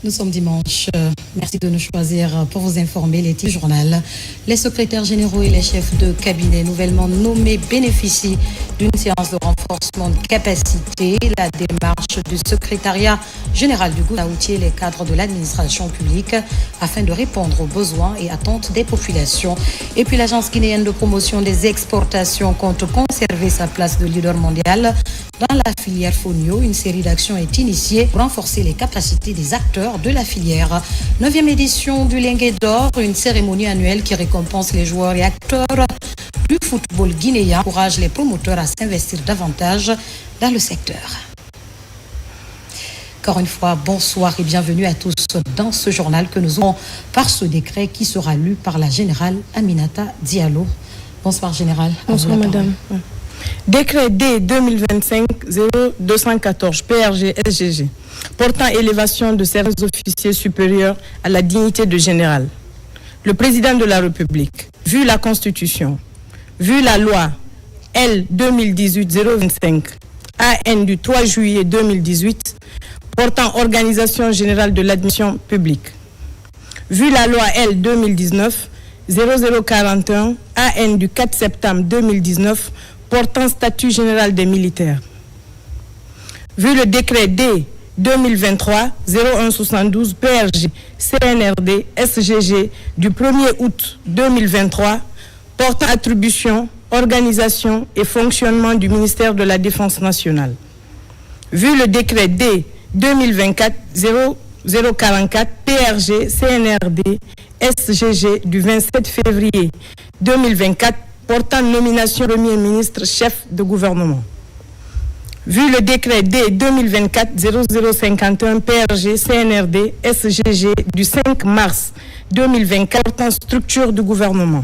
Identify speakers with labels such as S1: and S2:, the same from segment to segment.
S1: Nous sommes dimanche. Merci de nous choisir pour vous informer. Les titres du journal. Les secrétaires généraux et les chefs de cabinet nouvellement nommés bénéficient d'une séance de renforcement de capacité. La démarche du secrétariat général du gouvernement a outillé les cadres de l'administration publique afin de répondre aux besoins et attentes des populations. Et puis l'agence guinéenne de promotion des exportations compte conserver sa place de leader mondial dans la filière Fonio. Une série d'actions est initiée pour renforcer les capacités des acteurs de la filière. 9e édition du Linguet d'Or, une cérémonie annuelle qui récompense les joueurs et acteurs du football guinéen, encourage les promoteurs à s'investir davantage dans le secteur. Encore une fois, bonsoir et bienvenue à tous dans ce journal que nous aurons par ce décret qui sera lu par la générale Aminata Diallo. Bonsoir générale.
S2: Bonsoir madame. Décret D 2025-0214 PRG-SGG portant élévation de certains officiers supérieurs à la dignité de général. Le président de la République, vu la Constitution, vu la loi L 2018-025 AN du 3 juillet 2018 portant organisation générale de l'admission publique, vu la loi L 2019-0041 AN du 4 septembre 2019 portant statut général des militaires, vu le décret D 2023-0172 PRG CNRD SGG du 1er août 2023 portant attribution, organisation et fonctionnement du ministère de la Défense nationale, vu le décret D 2024-0044 PRG CNRD SGG du 27 février 2024 portant nomination Premier ministre chef de gouvernement, vu le décret D 2024-0051 PRG CNRD SGG du 5 mars 2024 portant structure du gouvernement,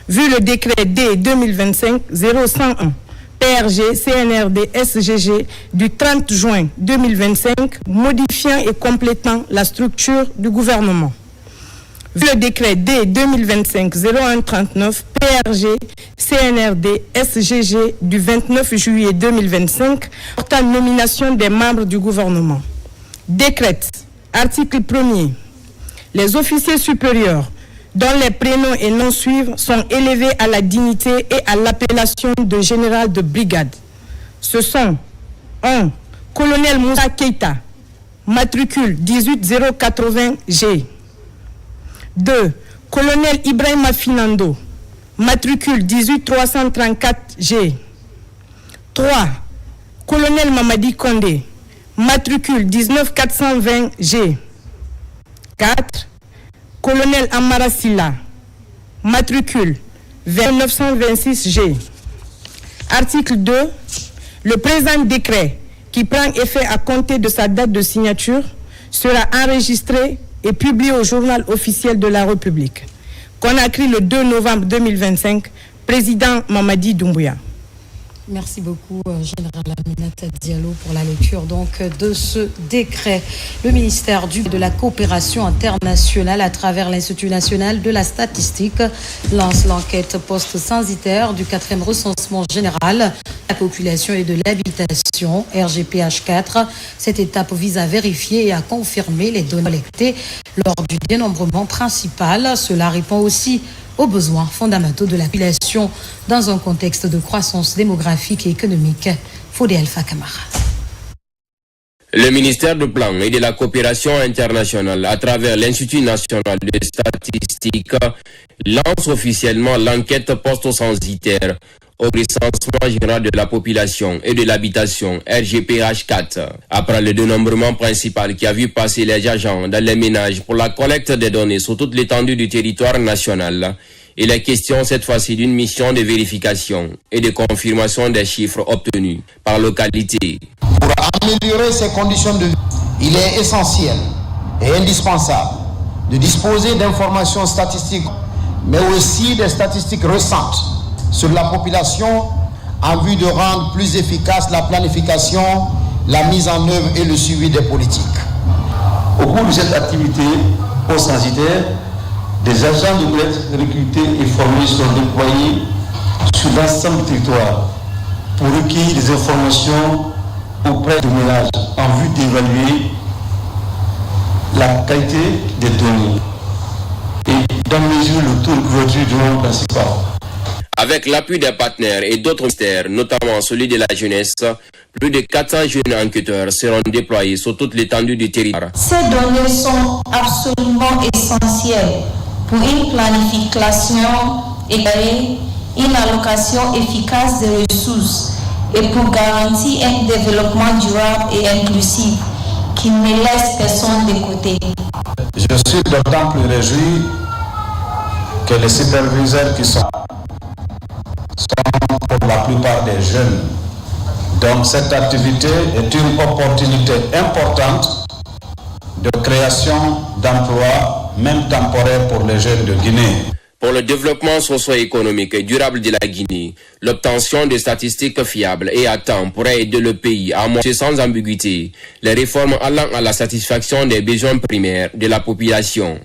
S2: vu le décret D 2025-0101 PRG CNRD SGG du 30 juin 2025 modifiant et complétant la structure du gouvernement, vu le décret D 2025-0139 PRG CNRD SGG du 29 juillet 2025 portant nomination des membres du gouvernement. Décrète, article 1er, les officiers supérieurs dont les prénoms et noms suivent sont élevés à la dignité et à l'appellation de général de brigade. Ce sont 1. Colonel Moussa Keita, matricule 18080G. 2. Colonel Ibrahima Finando, matricule 18334G. 3. Colonel Mamadi Kondé, matricule 19420G. 4. Colonel Amara Silla, matricule 2926G. Article 2. Le présent décret, qui prend effet à compter de sa date de signature, sera enregistré et publié au journal officiel de la République. Conakry le 2 novembre 2025, président Mamadi Doumbouya.
S1: Merci beaucoup, Général Aminata Diallo, pour la lecture donc de ce décret. Le ministère de la Coopération internationale, à travers l'Institut national de la statistique, lance l'enquête post-censitaire du 4e recensement général de la population et de l'habitation, RGPH4. Cette étape vise à vérifier et à confirmer les données collectées lors du dénombrement principal. Cela répond aussi aux besoins fondamentaux de la population dans un contexte de croissance démographique et économique. Fodé Alpha Kamara.
S3: Le ministère du Plan et de la Coopération internationale, à travers l'Institut national de statistique, lance officiellement l'enquête post-censitaire au recensement général de la population et de l'habitation, RGPH4. Après le dénombrement principal qui a vu passer les agents dans les ménages pour la collecte des données sur toute l'étendue du territoire national, il est question cette fois-ci d'une mission de vérification et de confirmation des chiffres obtenus par localité.
S4: Pour améliorer ces conditions de vie, il est essentiel et indispensable de disposer d'informations statistiques, mais aussi des statistiques récentes sur la population en vue de rendre plus efficace la planification, la mise en œuvre et le suivi des politiques.
S5: Au cours de cette activité post-censitaire, des agents de collecte recrutés et formés sont déployés sur l'ensemble du territoire pour recueillir des informations auprès des ménages en vue d'évaluer la qualité des données et d'en mesurer le taux de couverture du nombre principal.
S3: Avec l'appui des partenaires et d'autres ministères, notamment celui de la jeunesse, plus de 400 jeunes enquêteurs seront déployés sur toute l'étendue du territoire.
S6: Ces données sont absolument essentielles pour une planification éclairée, une allocation efficace des ressources et pour garantir un développement durable et inclusif qui ne laisse personne de côté.
S7: Je suis d'autant plus réjoui que les superviseurs qui sont pour la plupart des jeunes. Donc cette activité est une opportunité importante de création d'emplois, même temporaires pour les jeunes de Guinée.
S3: Pour le développement socio-économique et durable de la Guinée, l'obtention de statistiques fiables et à temps pourrait aider le pays à amorcer sans ambiguïté les réformes allant à la satisfaction des besoins primaires de la population.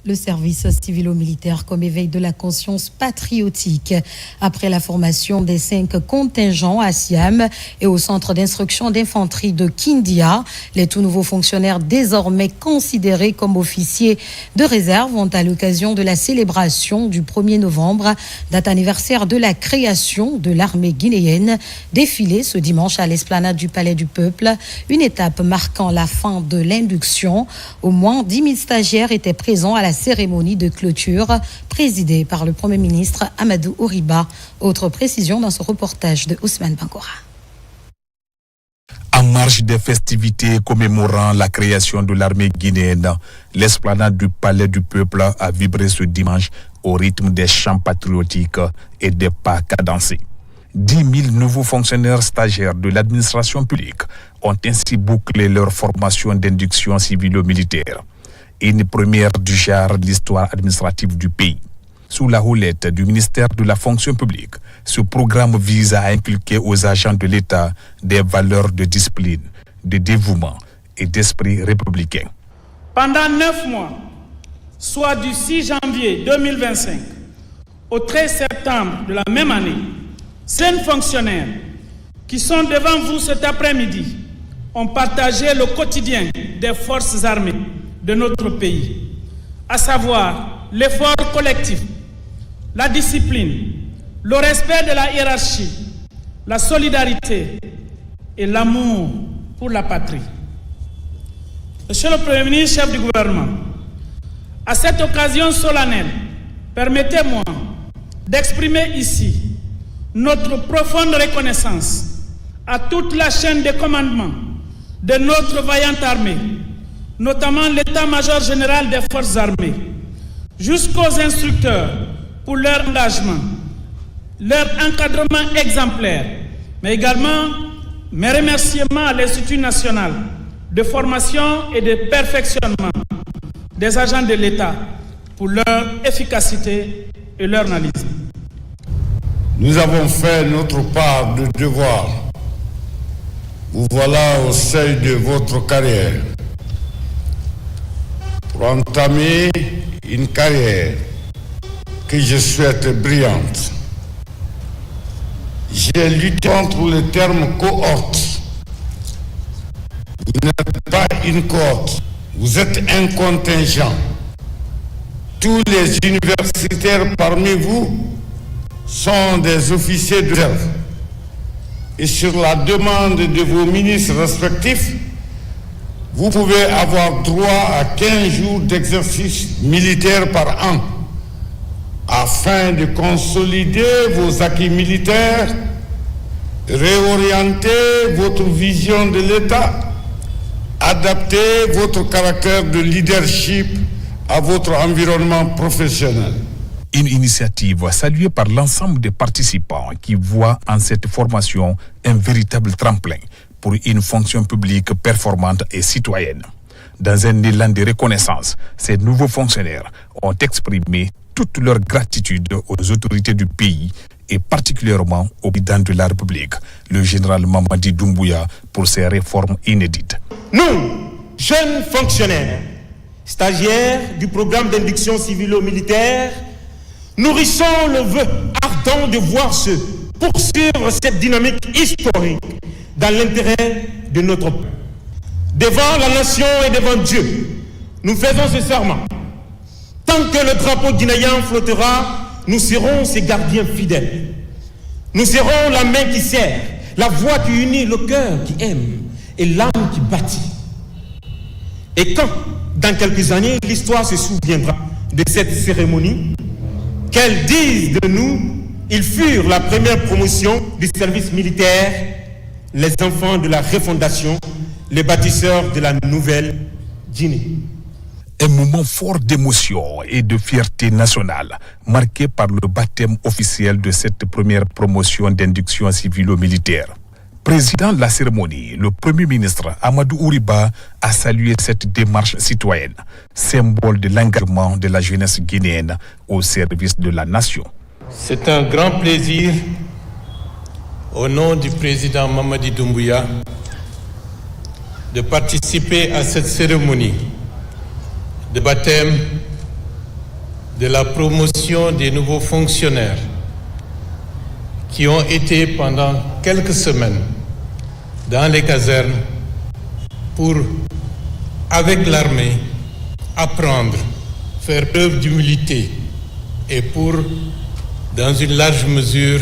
S1: Le service civilo-militaire comme éveil de la conscience patriotique. Après la formation des 5 contingents à Siam et au centre d'instruction d'infanterie de Kindia, les tout nouveaux fonctionnaires désormais considérés comme officiers de réserve ont à l'occasion de la célébration du 1er novembre, date anniversaire de la création de l'armée guinéenne, défilé ce dimanche à l'esplanade du Palais du Peuple, une étape marquant la fin de l'induction. Au moins 10 000 stagiaires étaient présents à la cérémonie de clôture présidée par le Premier ministre Amadou Oriba. Autre précision dans ce reportage de Ousmane Bankora.
S8: En marge des festivités commémorant la création de l'armée guinéenne, l'esplanade du Palais du Peuple a vibré ce dimanche au rythme des chants patriotiques et des pas cadencés. 10 000 nouveaux fonctionnaires stagiaires de l'administration publique ont ainsi bouclé leur formation d'induction civilo-militaire. Une première du genre de l'histoire administrative du pays. Sous la houlette du ministère de la fonction publique, ce programme vise à inculquer aux agents de l'État des valeurs de discipline, de dévouement et d'esprit républicain.
S9: Pendant 9 mois, soit du 6 janvier 2025 au 13 septembre de la même année, 5 fonctionnaires qui sont devant vous cet après-midi ont partagé le quotidien des forces armées de notre pays, à savoir l'effort collectif, la discipline, le respect de la hiérarchie, la solidarité et l'amour pour la patrie. Monsieur le Premier ministre, chef du gouvernement, à cette occasion solennelle, permettez-moi d'exprimer ici notre profonde reconnaissance à toute la chaîne de commandement de notre vaillante armée, notamment l'état-major général des forces armées, jusqu'aux instructeurs pour leur engagement, leur encadrement exemplaire, mais également mes remerciements à l'Institut national de formation et de perfectionnement des agents de l'État pour leur efficacité et leur analyse.
S10: Nous avons fait notre part de devoir. Vous voilà au seuil de votre carrière. Pour entamer une carrière que je souhaite brillante. J'ai lutté contre le terme cohorte. Vous n'êtes pas une cohorte, vous êtes un contingent. Tous les universitaires parmi vous sont des officiers de réserve. Et sur la demande de vos ministres respectifs, vous pouvez avoir droit à 15 jours d'exercice militaire par an afin de consolider vos acquis militaires, réorienter votre vision de l'État, adapter votre caractère de leadership à votre environnement professionnel.
S8: Une initiative saluée par l'ensemble des participants qui voient en cette formation un véritable tremplin pour une fonction publique performante et citoyenne. Dans un élan de reconnaissance, ces nouveaux fonctionnaires ont exprimé toute leur gratitude aux autorités du pays et particulièrement au président de la République, le général Mamadi Doumbouya, pour ces réformes inédites.
S11: Nous, jeunes fonctionnaires, stagiaires du programme d'induction civilo-militaire, nourrissons le vœu ardent de voir se poursuivre cette dynamique historique dans l'intérêt de notre peuple. devant la nation et devant Dieu, nous faisons ce serment. Tant que le drapeau guinéen flottera, nous serons ses gardiens fidèles. Nous serons la main qui serre, la voix qui unit, le cœur qui aime et l'âme qui bâtit. Et quand, dans quelques années, l'histoire se souviendra de cette cérémonie, qu'elle dise de nous, ils furent la première promotion du service militaire, les enfants de la refondation, les bâtisseurs de la nouvelle Guinée.
S8: Un moment fort d'émotion et de fierté nationale, marqué par le baptême officiel de cette première promotion d'induction civilo-militaire. Président de la cérémonie, le Premier ministre Amadou Ouriba a salué cette démarche citoyenne, symbole de l'engagement de la jeunesse guinéenne au service de la nation.
S12: C'est un grand plaisir, au nom du président Mamadi Doumbouya, de participer à cette cérémonie de baptême de la promotion des nouveaux fonctionnaires qui ont été pendant quelques semaines dans les casernes pour, avec l'armée, apprendre, faire preuve d'humilité et pour, dans une large mesure,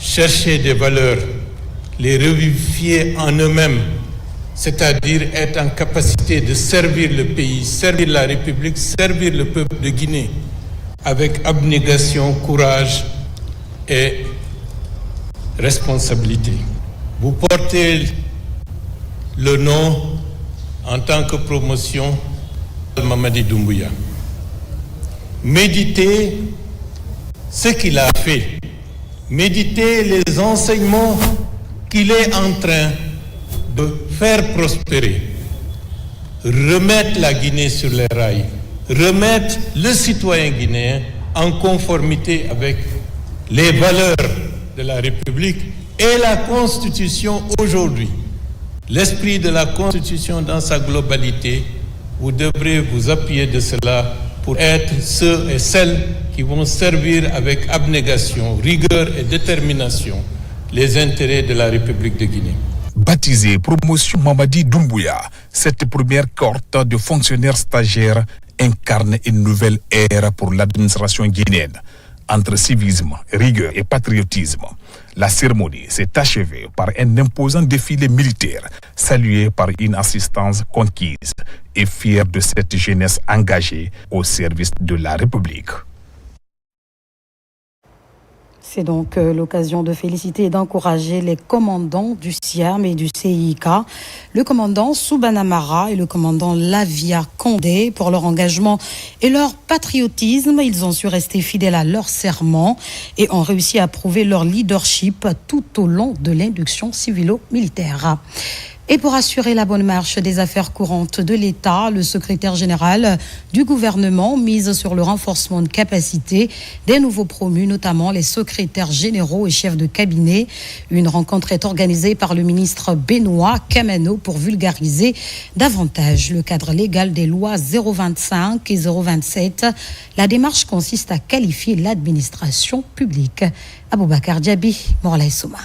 S12: chercher des valeurs, les revivifier en eux-mêmes, c'est-à-dire être en capacité de servir le pays, servir la République, servir le peuple de Guinée, avec abnégation, courage et responsabilité. Vous portez le nom en tant que promotion de Mamadi Doumbouya. Méditez ce qu'il a fait. Méditez les enseignements qu'il est en train de faire prospérer. Remettre la Guinée sur les rails. Remettre le citoyen guinéen en conformité avec les valeurs de la République et la Constitution aujourd'hui. L'esprit de la Constitution dans sa globalité, vous devrez vous appuyer de cela pour être ceux et celles qui vont servir avec abnégation, rigueur et détermination les intérêts de la République de Guinée.
S8: Baptisée promotion Mamadi Doumbouya, cette première cohorte de fonctionnaires stagiaires incarne une nouvelle ère pour l'administration guinéenne. Entre civisme, rigueur et patriotisme, la cérémonie s'est achevée par un imposant défilé militaire, salué par une assistance conquise et fière de cette jeunesse engagée au service de la République.
S1: C'est donc l'occasion de féliciter et d'encourager les commandants du SIAM et du CIK, le commandant Soubana Mara et le commandant Lavia Condé pour leur engagement et leur patriotisme. Ils ont su rester fidèles à leur serment et ont réussi à prouver leur leadership tout au long de l'induction civilo-militaire. Et pour assurer la bonne marche des affaires courantes de l'État, le secrétaire général du gouvernement mise sur le renforcement de capacité des nouveaux promus, notamment les secrétaires généraux et chefs de cabinet. Une rencontre est organisée par le ministre Benoît Kamano pour vulgariser davantage le cadre légal des lois 025 et 027. La démarche consiste à qualifier l'administration publique. Aboubakar Diaby, Morlaï Souma.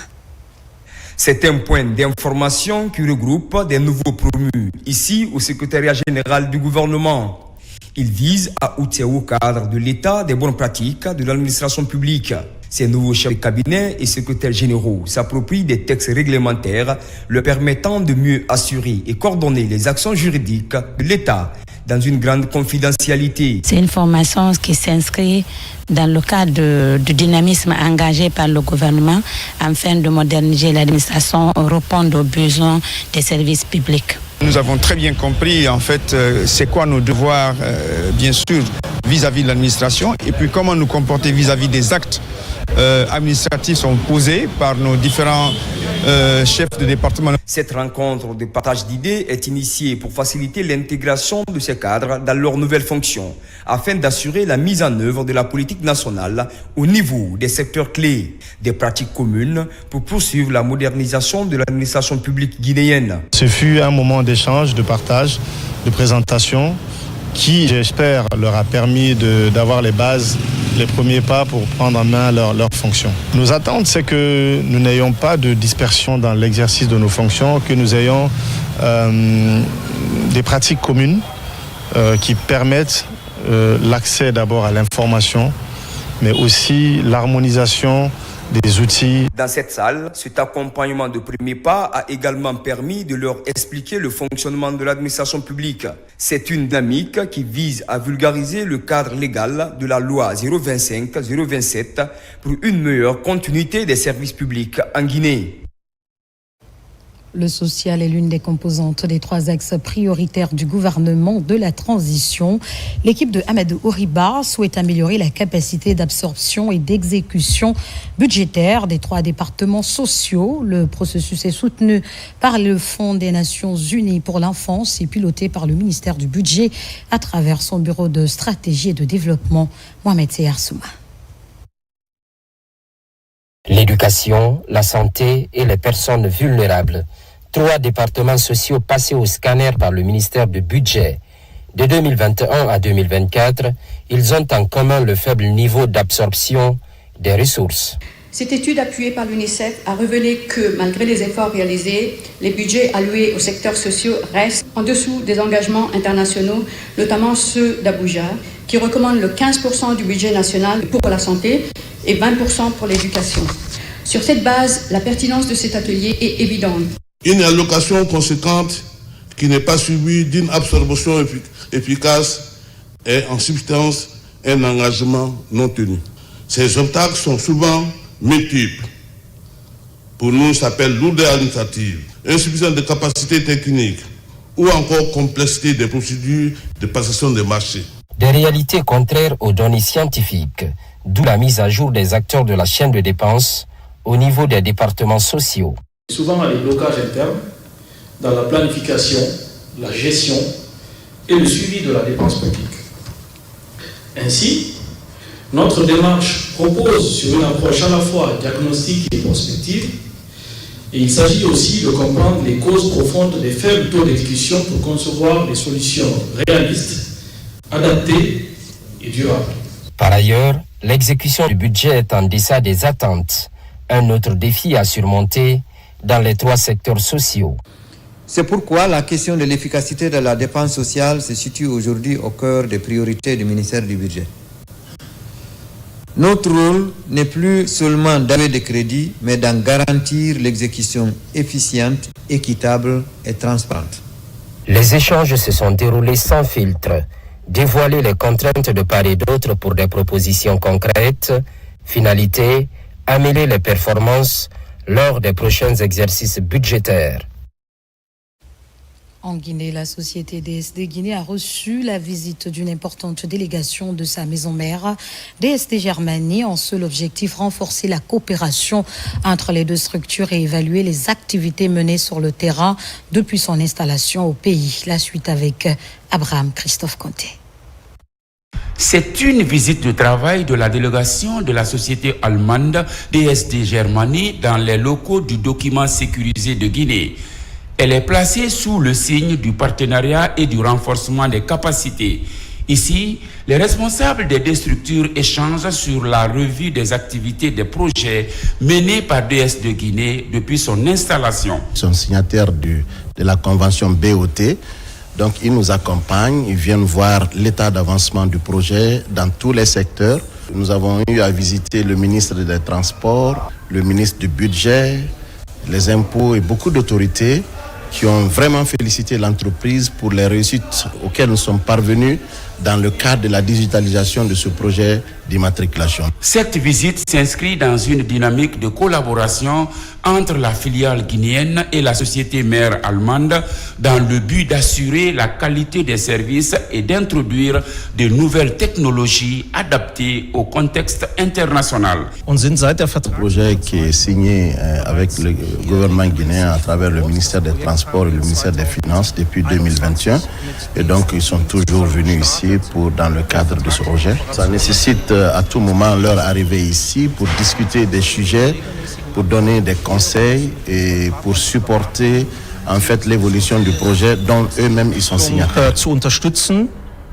S13: C'est un point d'information qui regroupe des nouveaux promus, ici au secrétariat général du gouvernement. Il vise à outiller au cadre de l'État des bonnes pratiques de l'administration publique. Ces nouveaux chefs de cabinet et secrétaires généraux s'approprient des textes réglementaires leur permettant de mieux assurer et coordonner les actions juridiques de l'État dans une grande confidentialité.
S14: C'est une formation qui s'inscrit dans le cadre du dynamisme engagé par le gouvernement afin de moderniser l'administration, répondre aux besoins des services publics.
S15: Nous avons très bien compris en fait c'est quoi nos devoirs bien sûr vis-à-vis de l'administration et puis comment nous comporter vis-à-vis des actes administratifs sont posés par nos différents chefs de département.
S13: Cette rencontre de partage d'idées est initiée pour faciliter l'intégration de ces cadres dans leurs nouvelles fonctions, afin d'assurer la mise en œuvre de la politique nationale au niveau des secteurs clés, des pratiques communes pour poursuivre la modernisation de l'administration publique guinéenne.
S16: Ce fut un moment d'échange, de partage, de présentation qui, j'espère, leur a permis d'avoir les bases les premiers pas pour prendre en main leurs fonctions. Nos attentes, c'est que nous n'ayons pas de dispersion dans l'exercice de nos fonctions, que nous ayons des pratiques communes qui permettent l'accès d'abord à l'information, mais aussi l'harmonisation des outils.
S13: Dans cette salle, cet accompagnement de premiers pas a également permis de leur expliquer le fonctionnement de l'administration publique. C'est une dynamique qui vise à vulgariser le cadre légal de la loi 025-027 pour une meilleure continuité des services publics en Guinée.
S1: Le social est l'une des composantes des 3 axes prioritaires du gouvernement de la transition. L'équipe de Amadou Oriba souhaite améliorer la capacité d'absorption et d'exécution budgétaire des 3 départements sociaux. Le processus est soutenu par le Fonds des Nations Unies pour l'enfance et piloté par le ministère du Budget à travers son bureau de stratégie et de développement. Mohamed Seyar Souma.
S17: L'éducation, la santé et les personnes vulnérables. 3 départements sociaux passés au scanner par le ministère du Budget. De 2021 à 2024, ils ont en commun le faible niveau d'absorption des ressources.
S18: Cette étude appuyée par l'UNICEF a révélé que, malgré les efforts réalisés, les budgets alloués aux secteurs sociaux restent en dessous des engagements internationaux, notamment ceux d'Abuja, qui recommandent le 15% du budget national pour la santé et 20% pour l'éducation. Sur cette base, la pertinence de cet atelier est évidente.
S19: Une allocation conséquente qui n'est pas suivie d'une absorption efficace est en substance un engagement non tenu. Ces obstacles sont souvent multiples. Pour nous, ça s'appelle lourdeur administrative, insuffisance de capacité technique ou encore complexité des procédures de passation des marchés.
S17: Des réalités contraires aux données scientifiques, d'où la mise à jour des acteurs de la chaîne de dépenses au niveau des départements sociaux.
S20: Souvent les blocages internes dans la planification, la gestion et le suivi de la dépense publique. Ainsi, notre démarche propose sur une approche à la fois diagnostique et prospective, et il s'agit aussi de comprendre les causes profondes des faibles taux d'exécution pour concevoir des solutions réalistes, adaptées et durables.
S17: Par ailleurs, l'exécution du budget est en deçà des attentes. Un autre défi à surmonter dans les 3 secteurs sociaux.
S21: C'est pourquoi la question de l'efficacité de la dépense sociale se situe aujourd'hui au cœur des priorités du ministère du Budget. Notre rôle n'est plus seulement d'allouer des crédits, mais d'en garantir l'exécution efficiente, équitable et transparente.
S17: Les échanges se sont déroulés sans filtre. Dévoiler les contraintes de part et d'autre pour des propositions concrètes. Finalité, améliorer les performances lors des prochains exercices budgétaires.
S1: En Guinée, la société DSD Guinée a reçu la visite d'une importante délégation de sa maison mère, DSD Germanie, en seul objectif renforcer la coopération entre les 2 structures et évaluer les activités menées sur le terrain depuis son installation au pays. La suite avec Abraham Christophe Conté.
S22: C'est une visite de travail de la délégation de la société allemande DSD Germanie dans les locaux du document sécurisé de Guinée. Elle est placée sous le signe du partenariat et du renforcement des capacités. Ici, les responsables des 2 structures échangent sur la revue des activités des projets menés par DSD Guinée depuis son installation.
S23: Ils sont signataires de la convention BOT. Donc, ils nous accompagnent, ils viennent voir l'état d'avancement du projet dans tous les secteurs. Nous avons eu à visiter le ministre des Transports, le ministre du Budget, les impôts et beaucoup d'autorités qui ont vraiment félicité l'entreprise pour les réussites auxquelles nous sommes parvenus dans le cadre de la digitalisation de ce projet d'immatriculation.
S22: Cette visite s'inscrit dans une dynamique de collaboration entre la filiale guinéenne et la société mère allemande dans le but d'assurer la qualité des services et d'introduire de nouvelles technologies adaptées au contexte international.
S23: Ce projet qui est signé avec le gouvernement guinéen à travers le ministère des Transports et le ministère des Finances depuis 2021. Et donc, ils sont toujours venus ici dans le cadre de ce projet. Ça nécessite à tout moment leur arrivée ici pour discuter des sujets, pour donner des conseils et pour supporter en fait l'évolution du projet dont eux-mêmes ils sont signataires.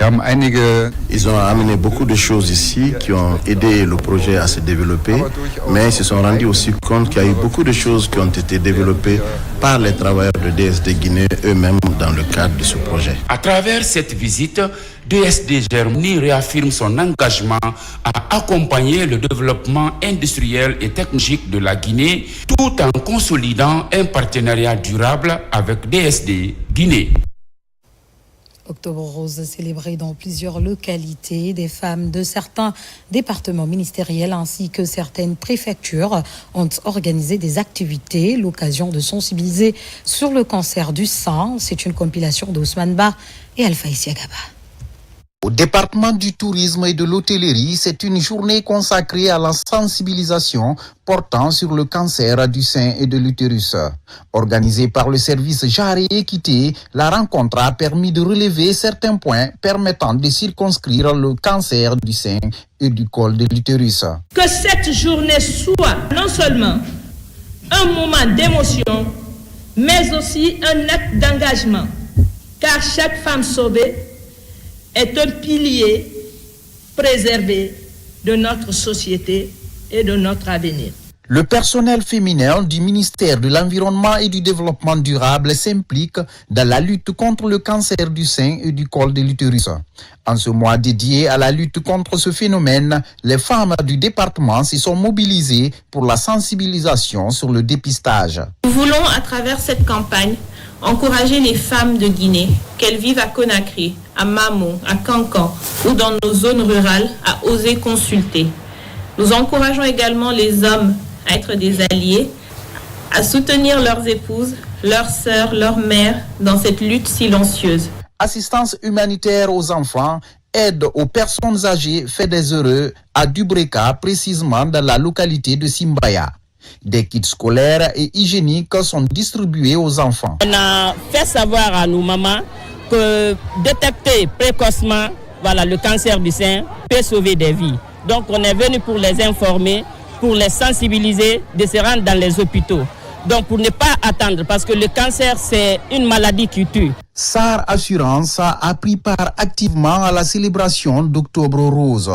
S23: Ils ont amené beaucoup de choses ici qui ont aidé le projet à se développer, mais ils se sont rendus aussi compte qu'il y a eu beaucoup de choses qui ont été développées par les travailleurs de DSD Guinée eux-mêmes dans le cadre de ce projet.
S22: À travers cette visite, DSD Germany réaffirme son engagement à accompagner le développement industriel et technologique de la Guinée tout en consolidant un partenariat durable avec DSD Guinée.
S1: Octobre Rose célébré dans plusieurs localités. Des femmes de certains départements ministériels ainsi que certaines préfectures ont organisé des activités, l'occasion de sensibiliser sur le cancer du sein. C'est une compilation d'Ousmane Ba et Alpha Isiagaba.
S2: Au département du tourisme et de l'hôtellerie, c'est une journée consacrée à la sensibilisation portant sur le cancer du sein et de l'utérus. Organisée par le service Genre et Équité, la rencontre a permis de relever certains points permettant de circonscrire le cancer du sein et du col de l'utérus.
S4: Que cette journée soit non seulement un moment d'émotion, mais aussi un acte d'engagement, car chaque femme sauvée est un pilier préservé de notre société et de notre avenir.
S2: Le personnel féminin du ministère de l'Environnement et du Développement durable s'implique dans la lutte contre le cancer du sein et du col de l'utérus. En ce mois dédié à la lutte contre ce phénomène, les femmes du département se sont mobilisées pour la sensibilisation sur le dépistage.
S5: Nous voulons, à travers cette campagne, encourager les femmes de Guinée, qu'elles vivent à Conakry, à Mamo, à Kankan ou dans nos zones rurales, à oser consulter. Nous encourageons également les hommes à être des alliés, à soutenir leurs épouses, leurs sœurs, leurs mères dans cette lutte silencieuse.
S2: Assistance humanitaire aux enfants, aide aux personnes âgées, fait des heureux à Dubreka, précisément dans la localité de Simbaya. Des kits scolaires et hygiéniques sont distribués aux enfants.
S24: On a fait savoir à nos mamans que détecter précocement le cancer du sein peut sauver des vies. Donc on est venu pour les informer, pour les sensibiliser, de se rendre dans les hôpitaux. Donc pour ne pas attendre, parce que le cancer c'est une maladie qui tue.
S2: SAR Assurance a pris part activement à la célébration d'Octobre Rose.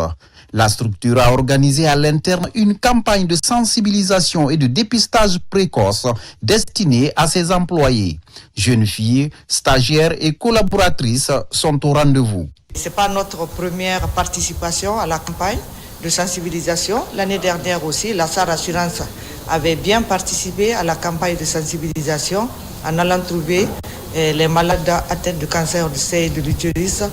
S2: La structure a organisé à l'interne une campagne de sensibilisation et de dépistage précoce destinée à ses employés. Jeunes filles, stagiaires et collaboratrices sont au rendez-vous.
S25: Ce n'est pas notre première participation à la campagne de sensibilisation. L'année dernière aussi, la SAR Assurance avait bien participé à la campagne de sensibilisation en allant trouver les malades atteints de cancer du sein et de l'utérus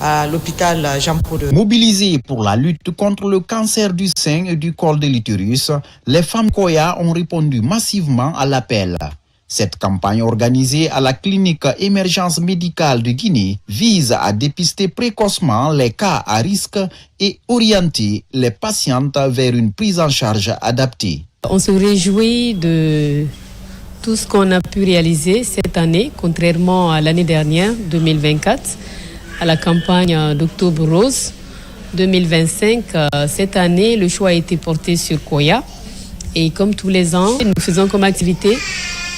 S25: à l'hôpital Jean-Paul.
S2: Mobilisées pour la lutte contre le cancer du sein et du col de l'utérus, les femmes Koya ont répondu massivement à l'appel. Cette campagne organisée à la clinique émergence médicale de Guinée vise à dépister précocement les cas à risque et orienter les patientes vers une prise en charge adaptée.
S26: On se réjouit de tout ce qu'on a pu réaliser cette année, contrairement à l'année dernière, 2024, à la campagne d'Octobre Rose. 2025, cette année, le choix a été porté sur Koya. Et comme tous les ans, nous faisons comme activité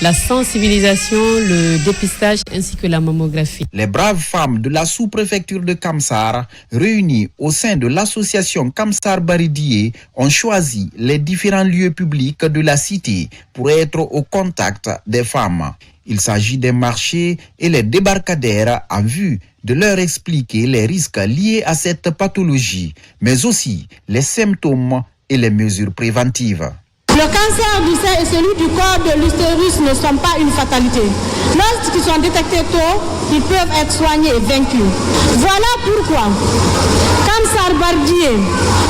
S26: la sensibilisation, le dépistage ainsi que la mammographie.
S2: Les braves femmes de la sous-préfecture de Kamsar, réunies au sein de l'association Kamsar Baridie, ont choisi les différents lieux publics de la cité pour être au contact des femmes. Il s'agit des marchés et les débarcadères en vue de leur expliquer les risques liés à cette pathologie, mais aussi les symptômes et les mesures préventives.
S27: Le cancer du sein et celui du col de l'utérus ne sont pas une fatalité. Lorsqu'ils sont détectés tôt, ils peuvent être soignés et vaincus. Voilà pourquoi Kamsar Baridie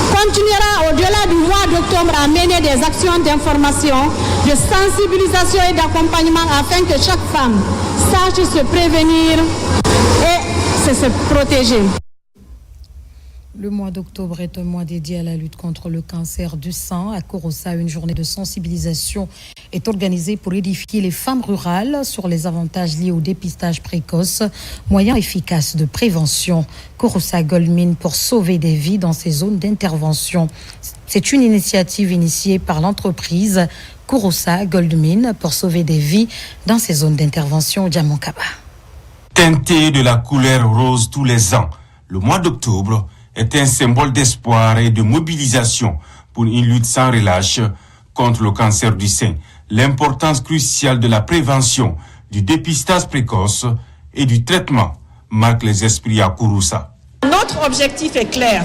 S27: continuera au-delà du mois d'octobre à mener des actions d'information, de sensibilisation et d'accompagnement afin que chaque femme sache se prévenir et se protéger.
S1: Le mois d'octobre est un mois dédié à la lutte contre le cancer du sein. À Korosa, une journée de sensibilisation est organisée pour édifier les femmes rurales sur les avantages liés au dépistage précoce, moyen efficace de prévention. Korosa Goldmine pour sauver des vies dans ces zones d'intervention. C'est une initiative initiée par l'entreprise Korosa Goldmine pour sauver des vies dans ces zones d'intervention. Diamant Kaba.
S28: Teinté de la couleur rose tous les ans,
S3: Le mois d'octobre est un symbole d'espoir et de mobilisation pour une lutte sans relâche contre le cancer du sein. L'importance cruciale de la prévention, du dépistage précoce et du traitement marque les esprits à Kouroussa.
S4: Notre objectif est clair,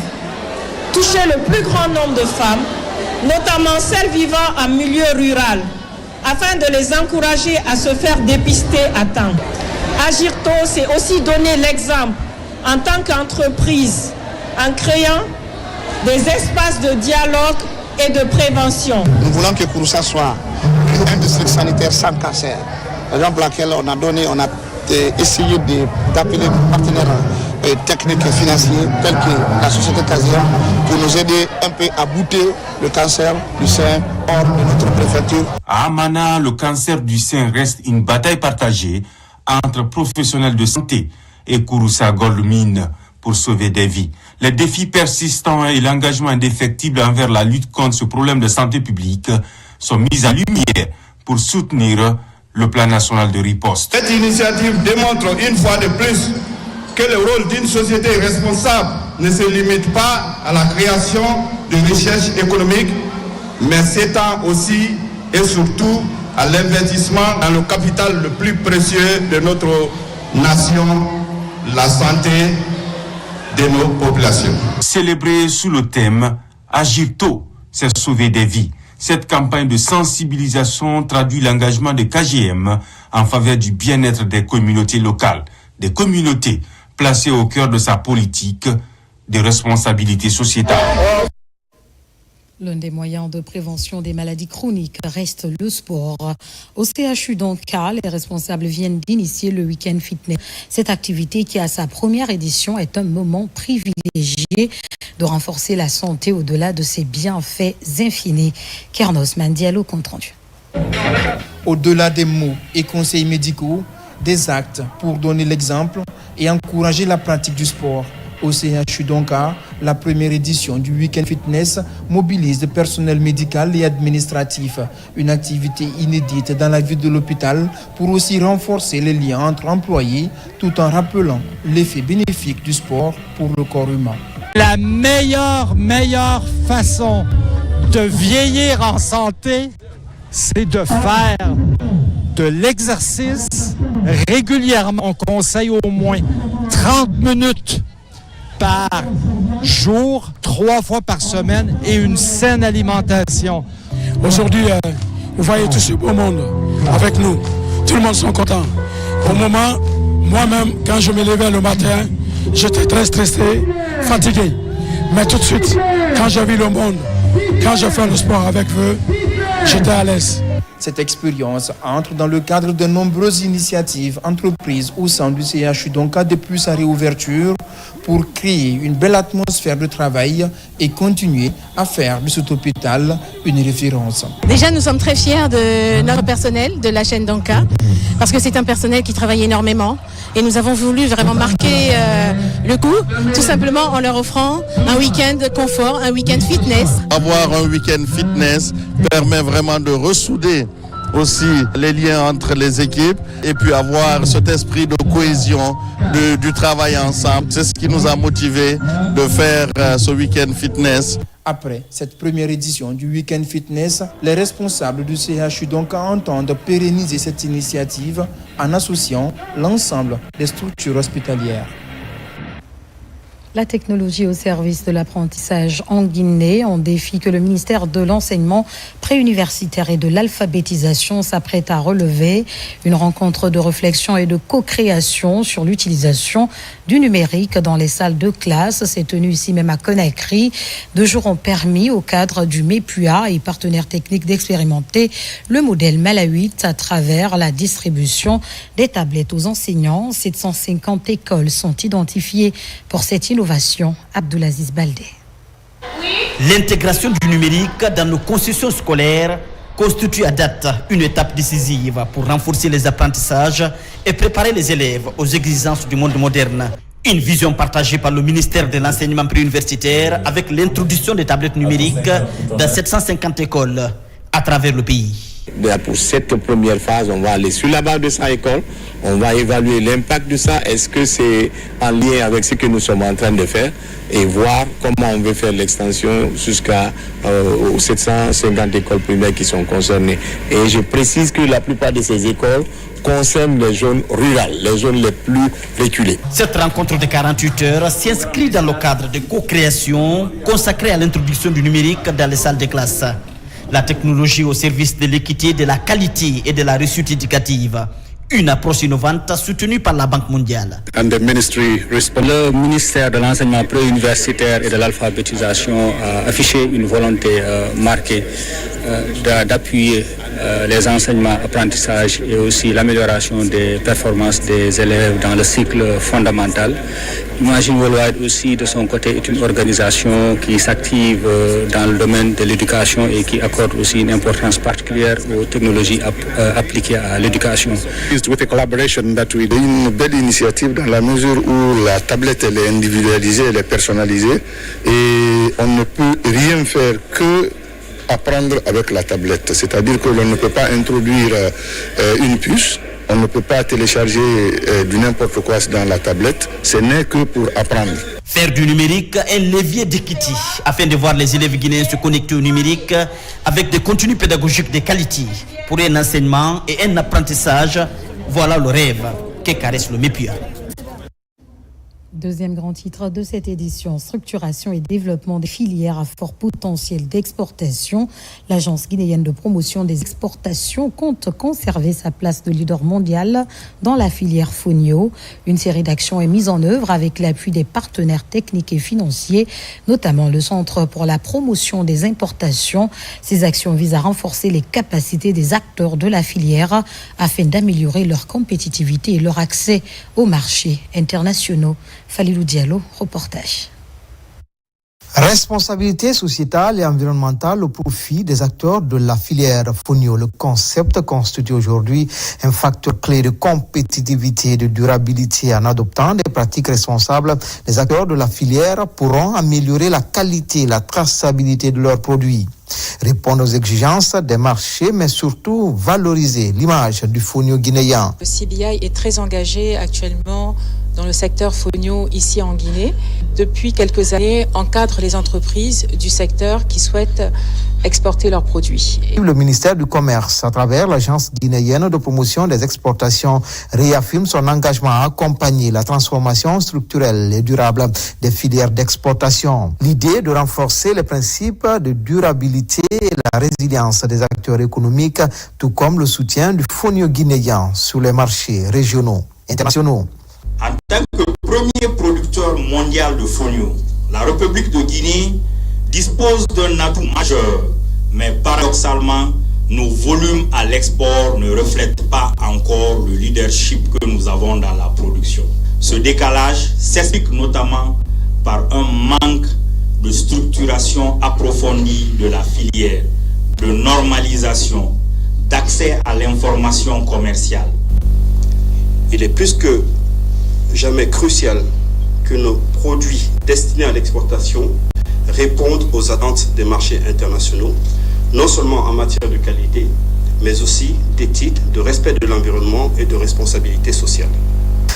S4: toucher le plus grand nombre de femmes, notamment celles vivant en milieu rural, afin de les encourager à se faire dépister à temps. Agir tôt, c'est aussi donner l'exemple en tant qu'entreprise, en créant des espaces de dialogue et de prévention.
S6: Nous voulons que Kouroussa soit un district sanitaire sans cancer. Raison pour laquelle on a essayé d'appeler des partenaires techniques et financiers tels que la société Casia pour nous aider un peu à bouter le cancer du sein hors de notre préfecture.
S3: À Amana, le cancer du sein reste une bataille partagée entre professionnels de santé et Kouroussa Gold Mine pour sauver des vies. Les défis persistants et l'engagement indéfectible envers la lutte contre ce problème de santé publique sont mis en lumière pour soutenir le plan national de riposte.
S7: Cette initiative démontre une fois de plus que le rôle d'une société responsable ne se limite pas à la création de richesses économiques, mais s'étend aussi et surtout à l'investissement dans le capital le plus précieux de notre nation, la santé de nos populations.
S3: Célébré sous le thème « Agir tôt, c'est sauver des vies ». Cette campagne de sensibilisation traduit l'engagement de KGM en faveur du bien-être des communautés locales, des communautés placées au cœur de sa politique de responsabilité sociétale.
S1: L'un des moyens de prévention des maladies chroniques reste le sport. Au CHU d'Onka, les responsables viennent d'initier le week-end fitness. Cette activité, qui a sa première édition, est un moment privilégié de renforcer la santé au-delà de ses bienfaits infinis. Kernos Mandialo, compte rendu.
S9: Au-delà des mots et conseils médicaux, des actes pour donner l'exemple et encourager la pratique du sport. Au CHU d'Onka, la première édition du Week-end Fitness mobilise le personnel médical et administratif. Une activité inédite dans la vie de l'hôpital pour aussi renforcer les liens entre employés tout en rappelant l'effet bénéfique du sport pour le corps humain.
S10: La meilleure façon de vieillir en santé, c'est de faire de l'exercice régulièrement. On conseille au moins 30 minutes par jour, 3 fois par semaine et une saine alimentation.
S11: Aujourd'hui, vous voyez tout ce beau monde avec nous. Tout le monde sont contents. Au moment, moi-même, quand je me levais le matin, j'étais très stressé, fatigué. Mais tout de suite, quand j'ai vu le monde, quand j'ai fait le sport avec eux, j'étais à l'aise.
S9: Cette expérience entre dans le cadre de nombreuses initiatives entreprises au sein du CHU d'Onka depuis sa réouverture pour créer une belle atmosphère de travail et continuer à faire de cet hôpital une référence.
S27: Déjà, nous sommes très fiers de notre personnel de la chaîne d'Onka parce que c'est un personnel qui travaille énormément et nous avons voulu vraiment marquer le coup, tout simplement en leur offrant un week-end confort, un week-end fitness.
S23: Avoir un week-end fitness permet vraiment de ressouder aussi les liens entre les équipes et puis avoir cet esprit de cohésion, du travail ensemble. C'est ce qui nous a motivés de faire ce week-end fitness.
S9: Après cette première édition du Week-end Fitness, les responsables du CHU d'Onka entendent pérenniser cette initiative en associant l'ensemble des structures hospitalières.
S1: La technologie au service de l'apprentissage en Guinée, un défi que le ministère de l'Enseignement préuniversitaire et de l'alphabétisation s'apprête à relever. Une rencontre de réflexion et de co-création sur l'utilisation du numérique dans les salles de classe s'est tenue ici même à Conakry. 2 jours ont permis au cadre du MEPUA et partenaires techniques d'expérimenter le modèle malawite à travers la distribution des tablettes aux enseignants. 750 écoles sont identifiées pour cette innovation. Abdoulaziz Baldé.
S12: L'intégration du numérique dans nos concessions scolaires constitue à date une étape décisive pour renforcer les apprentissages et préparer les élèves aux exigences du monde moderne. Une vision partagée par le ministère de l'Enseignement préuniversitaire avec l'introduction des tablettes numériques dans 750 écoles à travers le pays.
S8: Pour cette première phase, on va aller sur la base de 100 écoles, on va évaluer l'impact de ça, est-ce que c'est en lien avec ce que nous sommes en train de faire et voir comment on veut faire l'extension jusqu'à aux 750 écoles primaires qui sont concernées. Et je précise que la plupart de ces écoles concernent les zones rurales, les zones les plus reculées.
S12: Cette rencontre de 48 heures s'inscrit dans le cadre de co-création consacrée à l'introduction du numérique dans les salles de classe. La technologie au service de l'équité, de la qualité et de la réussite éducative. Une approche innovante soutenue par la Banque mondiale.
S13: Le ministère de l'enseignement préuniversitaire et de l'alphabétisation a affiché une volonté marquée d'appuyer les enseignements, apprentissages et aussi l'amélioration des performances des élèves dans le cycle fondamental. Imagine Worldwide aussi, de son côté, est une organisation qui s'active dans le domaine de l'éducation et qui accorde aussi une importance particulière aux technologies appliquées à l'éducation.
S6: Une belle initiative dans la mesure où la tablette elle est individualisée, elle est personnalisée et on ne peut rien faire que apprendre avec la tablette. C'est-à-dire que l'on ne peut pas introduire une puce. On ne peut pas télécharger du n'importe quoi dans la tablette, ce n'est que pour apprendre.
S12: Faire du numérique un levier d'équité afin de voir les élèves guinéens se connecter au numérique avec des contenus pédagogiques de qualité pour un enseignement et un apprentissage, voilà le rêve que caresse le MEPUA.
S1: Deuxième grand titre de cette édition, structuration et développement des filières à fort potentiel d'exportation. L'Agence guinéenne de promotion des exportations compte conserver sa place de leader mondial dans la filière Fonio. Une série d'actions est mise en œuvre avec l'appui des partenaires techniques et financiers, notamment le Centre pour la promotion des importations. Ces actions visent à renforcer les capacités des acteurs de la filière afin d'améliorer leur compétitivité et leur accès aux marchés internationaux. Falilou Diallo, reportage.
S14: Responsabilité sociétale et environnementale au profit des acteurs de la filière Fonio. Le concept constitue aujourd'hui un facteur clé de compétitivité et de durabilité. En adoptant des pratiques responsables, les acteurs de la filière pourront améliorer la qualité et la traçabilité de leurs produits, répondre aux exigences des marchés, mais surtout valoriser l'image du Fonio guinéen.
S15: Le CBI est très engagé actuellement dans le secteur Fonio ici en Guinée. Depuis quelques années, encadre les entreprises du secteur qui souhaitent exporter leurs produits.
S14: Le ministère du Commerce, à travers l'Agence guinéenne de promotion des exportations, réaffirme son engagement à accompagner la transformation structurelle et durable des filières d'exportation. L'idée de renforcer les principes de durabilité et la résilience des acteurs économiques, tout comme le soutien du Fonio guinéen sur les marchés régionaux, internationaux.
S16: En tant que premier producteur mondial de fonio, la République de Guinée dispose d'un atout majeur, mais paradoxalement, nos volumes à l'export ne reflètent pas encore le leadership que nous avons dans la production. Ce décalage s'explique notamment par un manque de structuration approfondie de la filière, de normalisation, d'accès à l'information commerciale.
S18: Il est plus que jamais crucial que nos produits destinés à l'exportation répondent aux attentes des marchés internationaux, non seulement en matière de qualité, mais aussi d'éthique, de respect de l'environnement et de responsabilité sociale.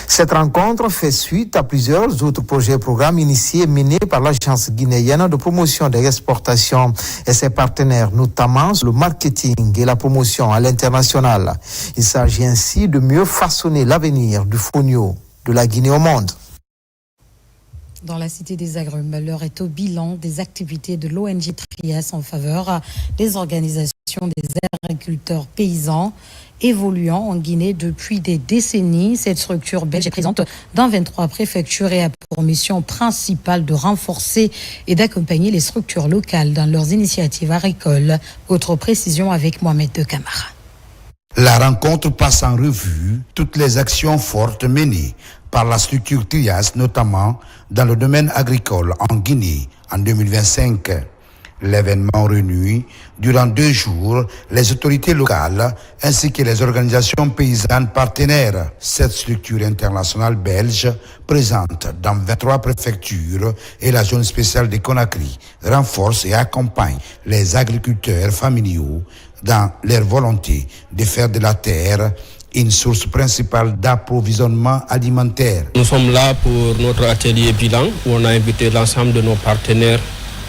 S14: Cette rencontre fait suite à plusieurs autres projets et programmes initiés et menés par l'Agence guinéenne de promotion des exportations et ses partenaires, notamment le marketing et la promotion à l'international. Il s'agit ainsi de mieux façonner l'avenir du Fonio de la Guinée au monde.
S1: Dans la cité des agrumes, l'heure est au bilan des activités de l'ONG Trias en faveur des organisations des agriculteurs paysans évoluant en Guinée depuis des décennies. Cette structure belge est présente dans 23 préfectures et a pour mission principale de renforcer et d'accompagner les structures locales dans leurs initiatives agricoles. Autre précision avec Mohamed De Camara.
S19: La rencontre passe en revue toutes les actions fortes menées par la structure Trias, notamment dans le domaine agricole en Guinée en 2025. L'événement réunit durant 2 jours les autorités locales ainsi que les organisations paysannes partenaires. Cette structure internationale belge, présente dans 23 préfectures et la zone spéciale de Conakry, renforce et accompagne les agriculteurs familiaux dans leur volonté de faire de la terre une source principale d'approvisionnement alimentaire.
S5: Nous sommes là pour notre atelier bilan où on a invité l'ensemble de nos partenaires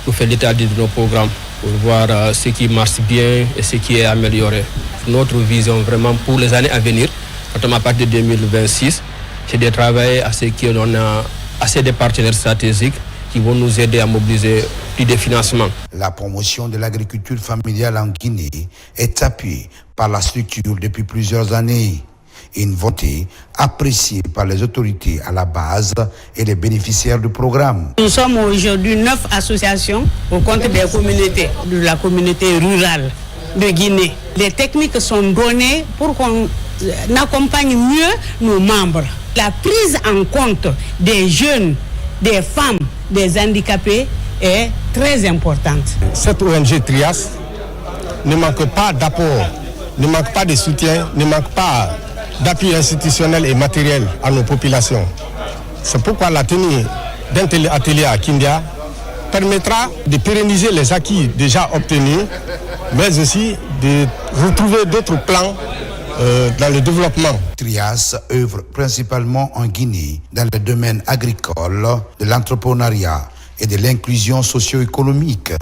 S5: pour faire l'état de nos programmes, pour voir ce qui marche bien et ce qui est amélioré. Notre vision vraiment pour les années à venir, notamment à partir de 2026, c'est de travailler à ce qu'on a assez de partenaires stratégiques qui vont nous aider à mobiliser plus de financements.
S19: La promotion de l'agriculture familiale en Guinée est appuyée par la structure depuis plusieurs années. Une volonté appréciée par les autorités à la base et les bénéficiaires du programme.
S17: Nous sommes aujourd'hui 9 associations au compte des communautés, de la communauté rurale de Guinée. Les techniques sont données pour qu'on accompagne mieux nos membres. La prise en compte des jeunes, des femmes, des handicapés est très importante.
S20: Cette ONG Trias ne manque pas d'apport, ne manque pas de soutien, ne manque pas d'appui institutionnel et matériel à nos populations. C'est pourquoi la tenue d'un atelier à Kindia permettra de pérenniser les acquis déjà obtenus, mais aussi de retrouver d'autres plans dans le développement.
S19: Trias œuvre principalement en Guinée dans le domaine agricole, de l'entrepreneuriat et de l'inclusion socio-économique.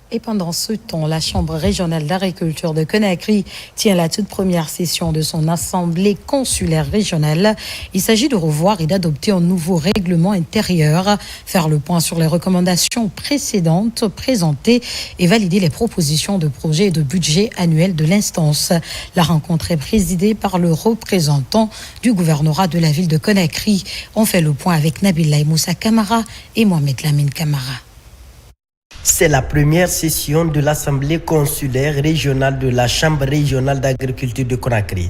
S1: Et pendant ce temps, la Chambre régionale d'agriculture de Conakry tient la toute première session de son assemblée consulaire régionale. Il s'agit de revoir et d'adopter un nouveau règlement intérieur, faire le point sur les recommandations précédentes présentées et valider les propositions de projet et de budget annuel de l'instance. La rencontre est présidée par le représentant du gouvernorat de la ville de Conakry. On fait le point avec Nabila Moussa Kamara et Mohamed Lamine Kamara.
S21: C'est la première session de l'Assemblée consulaire régionale de la Chambre régionale d'agriculture de Conakry.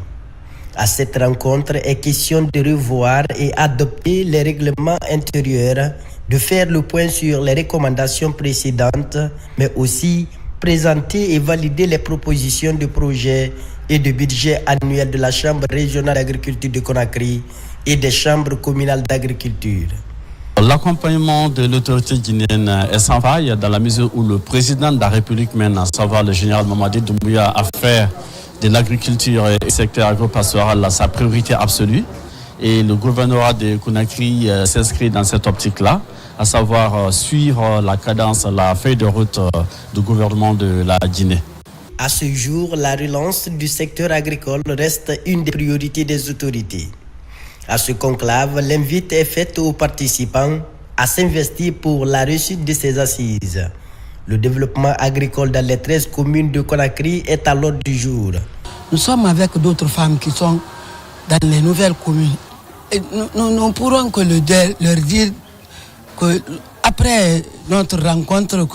S21: À cette rencontre est question de revoir et adopter les règlements intérieurs, de faire le point sur les recommandations précédentes, mais aussi présenter et valider les propositions de projet et de budget annuel de la Chambre régionale d'agriculture de Conakry et des chambres communales d'agriculture.
S22: L'accompagnement de l'autorité guinéenne est sans faille dans la mesure où le président de la République mène, à savoir le général Mamadi Doumbouya, à faire de l'agriculture et du secteur agropastoral sa priorité absolue. Et le gouvernorat de Conakry s'inscrit dans cette optique-là, à savoir suivre la cadence, la feuille de route du gouvernement de la Guinée.
S21: À ce jour, la relance du secteur agricole reste une des priorités des autorités. À ce conclave, l'invite est faite aux participants à s'investir pour la réussite de ces assises. Le développement agricole dans les 13 communes de Conakry est à l'ordre du jour.
S24: Nous sommes avec d'autres femmes qui sont dans les nouvelles communes. Et nous pourrons que leur dire qu'après notre rencontre,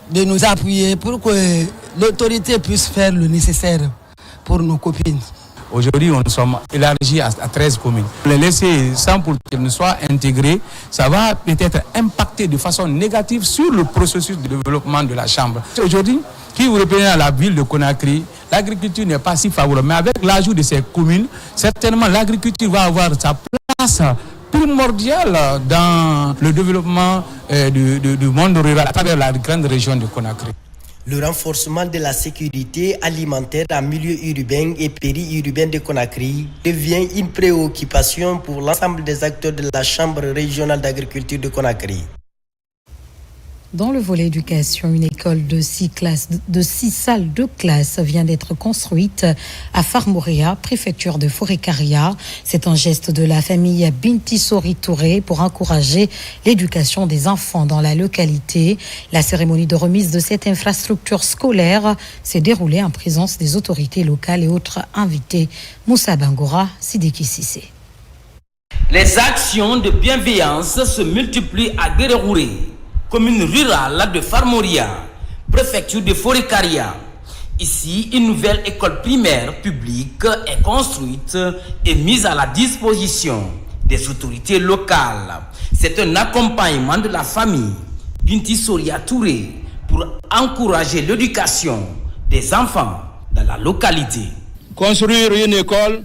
S24: de nous appuyer pour que l'autorité puisse faire le nécessaire pour nos copines.
S25: Aujourd'hui, nous sommes élargis à 13 communes. Les laisser sans pour qu'elles ne soient intégrées, ça va peut-être impacter de façon négative sur le processus de développement de la Chambre. Aujourd'hui, qui vous reprenez à la ville de Conakry, l'agriculture n'est pas si favorable. Mais avec l'ajout de ces communes, certainement l'agriculture va avoir sa place primordiale dans le développement du monde rural à travers la grande région de Conakry.
S21: Le renforcement de la sécurité alimentaire en milieu urbain et périurbain de Conakry devient une préoccupation pour l'ensemble des acteurs de la Chambre régionale d'agriculture de Conakry.
S1: Dans le volet éducation, une école de 6 salles de classe vient d'être construite à Farmouria, préfecture de Forêt-Caria. C'est un geste de la famille Binti Sori Touré pour encourager l'éducation des enfants dans la localité. La cérémonie de remise de cette infrastructure scolaire s'est déroulée en présence des autorités locales et autres invités. Moussa Bangoura, Sidiki Sissé.
S28: Les actions de bienveillance se multiplient à Guérérouré, commune rurale de Farmouria, préfecture de Forêt-Caria. Ici, une nouvelle école primaire publique est construite et mise à la disposition des autorités locales. C'est un accompagnement de la famille Binti Soria Touré pour encourager l'éducation des enfants dans la localité.
S29: Construire une école,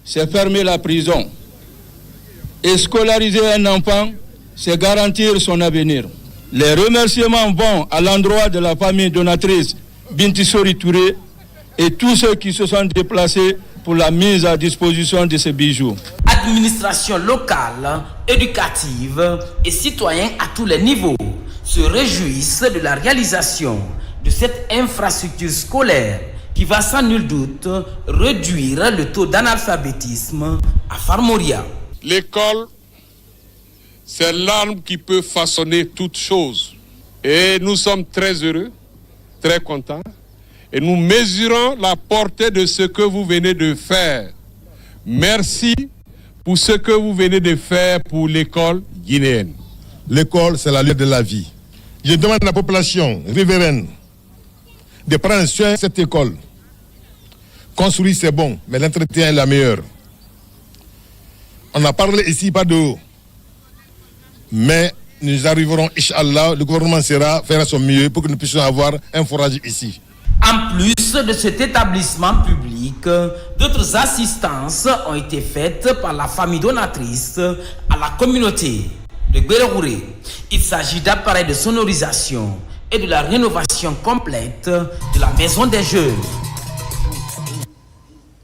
S29: c'est fermer la prison. Et scolariser un enfant, c'est garantir son avenir. Les remerciements vont à l'endroit de la famille donatrice Binti Sori Touré et tous ceux qui se sont déplacés pour la mise à disposition de ces bijoux.
S28: Administration locale, éducative et citoyens à tous les niveaux se réjouissent de la réalisation de cette infrastructure scolaire qui va sans nul doute réduire le taux d'analphabétisme à Farmoria.
S2: L'école, c'est l'arme qui peut façonner toutes choses. Et nous sommes très heureux, très contents. Et nous mesurons la portée de ce que vous venez de faire. Merci pour ce que vous venez de faire pour l'école guinéenne.
S3: L'école, c'est la lueur de la vie. Je demande à la population riveraine de prendre soin de cette école. Construire, c'est bon, mais l'entretien est la meilleure. On a parlé ici, pas de haut. Mais nous arriverons, Inch'Allah, le gouvernement fera son mieux pour que nous puissions avoir un forage ici.
S28: En plus de cet établissement public, d'autres assistances ont été faites par la famille donatrice à la communauté de Guérégouré. Il s'agit d'appareils de sonorisation et de la rénovation complète de la maison des jeunes.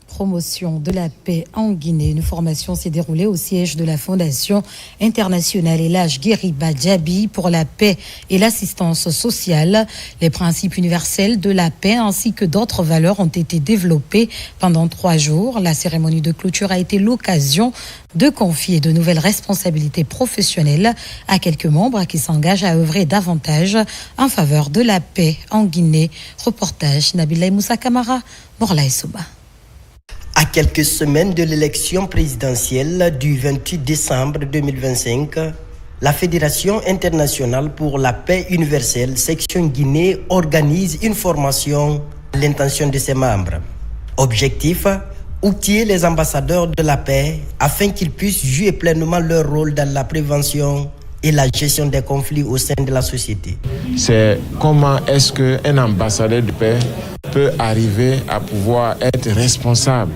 S1: Promotion de la paix en Guinée. Une formation s'est déroulée au siège de la Fondation internationale Elhadji Guériba Djaby pour la paix et l'assistance sociale. Les principes universels de la paix ainsi que d'autres valeurs ont été développés pendant 3 jours. La cérémonie de clôture a été l'occasion de confier de nouvelles responsabilités professionnelles à quelques membres qui s'engagent à œuvrer davantage en faveur de la paix en Guinée. Reportage Nabila Moussa Kamara, Morlaï Souba.
S21: À quelques semaines de l'élection présidentielle du 28 décembre 2025, la Fédération internationale pour la paix universelle, section Guinée, organise une formation à l'intention de ses membres. Objectif, outiller les ambassadeurs de la paix afin qu'ils puissent jouer pleinement leur rôle dans la prévention et la gestion des conflits au sein de la société.
S4: C'est comment est-ce qu'un ambassadeur de paix peut arriver à pouvoir être responsable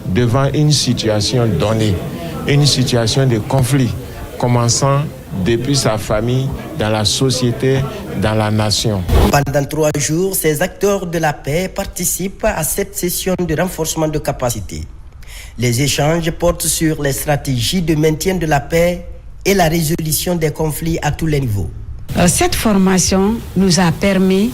S4: devant une situation donnée, une situation de conflit, commençant depuis sa famille, dans la société, dans la nation.
S21: Pendant 3 jours, ces acteurs de la paix participent à cette session de renforcement de capacité. Les échanges portent sur les stratégies de maintien de la paix et la résolution des conflits à tous les niveaux.
S7: Cette formation nous a permis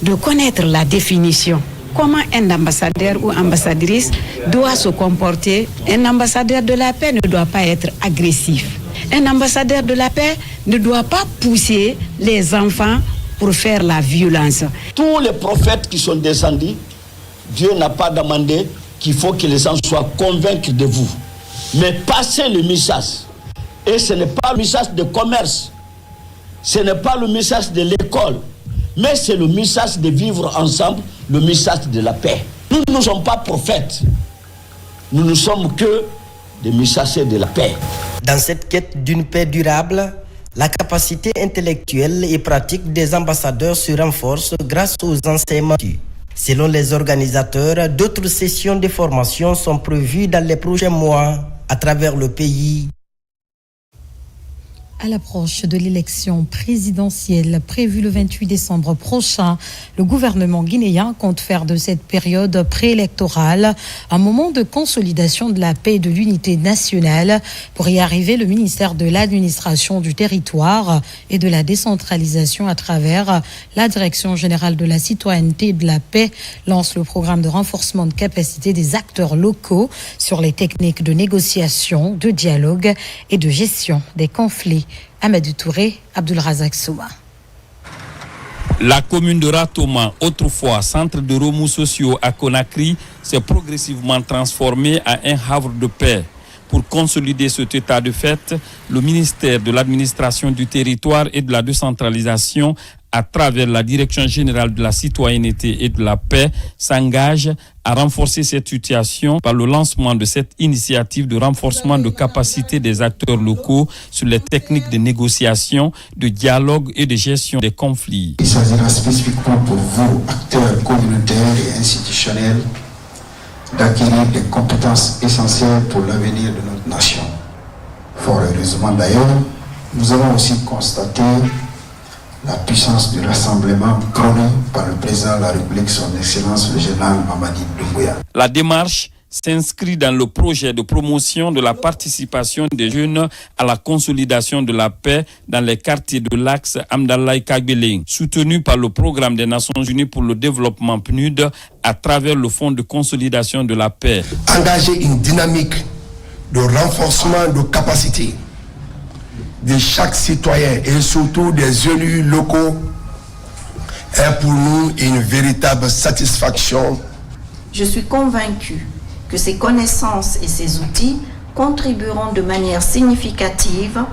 S7: de connaître la définition. Comment un ambassadeur ou ambassadrice doit se comporter. Un ambassadeur de la paix ne doit pas être agressif. Un ambassadeur de la paix ne doit pas pousser les enfants pour faire la violence.
S10: Tous les prophètes qui sont descendus, Dieu n'a pas demandé qu'il faut que les gens soient convaincus de vous. Mais passez le message. Et ce n'est pas le message de commerce. Ce n'est pas le message de l'école. Mais c'est le message de vivre ensemble, le message de la paix. Nous ne sommes pas prophètes. Nous ne sommes que des messagers de la paix.
S21: Dans cette quête d'une paix durable, la capacité intellectuelle et pratique des ambassadeurs se renforce grâce aux enseignements. Selon les organisateurs, d'autres sessions de formation sont prévues dans les prochains mois à travers le pays.
S1: À l'approche de l'élection présidentielle prévue le 28 décembre prochain, le gouvernement guinéen compte faire de cette période préélectorale un moment de consolidation de la paix et de l'unité nationale. Pour y arriver, le ministère de l'administration du territoire et de la décentralisation à travers la Direction générale de la citoyenneté et de la paix lance le programme de renforcement de capacité des acteurs locaux sur les techniques de négociation, de dialogue et de gestion des conflits. Amadou Touré, Abdulrazak Souma.
S11: La commune de Ratoma, autrefois centre de remous sociaux à Conakry, s'est progressivement transformée en un havre de paix. Pour consolider cet état de fait, le ministère de l'administration du territoire et de la décentralisation, à travers la Direction générale de la citoyenneté et de la paix, s'engage à renforcer cette situation par le lancement de cette initiative de renforcement de capacité des acteurs locaux sur les techniques de négociation, de dialogue et de gestion des conflits.
S23: Il s'agira spécifiquement pour vous, acteurs communautaires et institutionnels, d'acquérir des compétences essentielles pour l'avenir de notre nation. Fort heureusement d'ailleurs, nous avons aussi constaté la puissance du rassemblement prônée par le président de la République, son Excellence le général Mamadi Doumbouya.
S11: La démarche s'inscrit dans le projet de promotion de la participation des jeunes à la consolidation de la paix dans les quartiers de l'axe Amdalaï-Kagbeleng, soutenu par le Programme des Nations Unies pour le développement PNUD à travers le Fonds de consolidation de la paix.
S6: Engager une dynamique de renforcement de capacité de chaque citoyen et surtout des élus locaux est pour nous une véritable satisfaction.
S8: Je suis convaincu que ces connaissances et ces outils contribueront de manière significative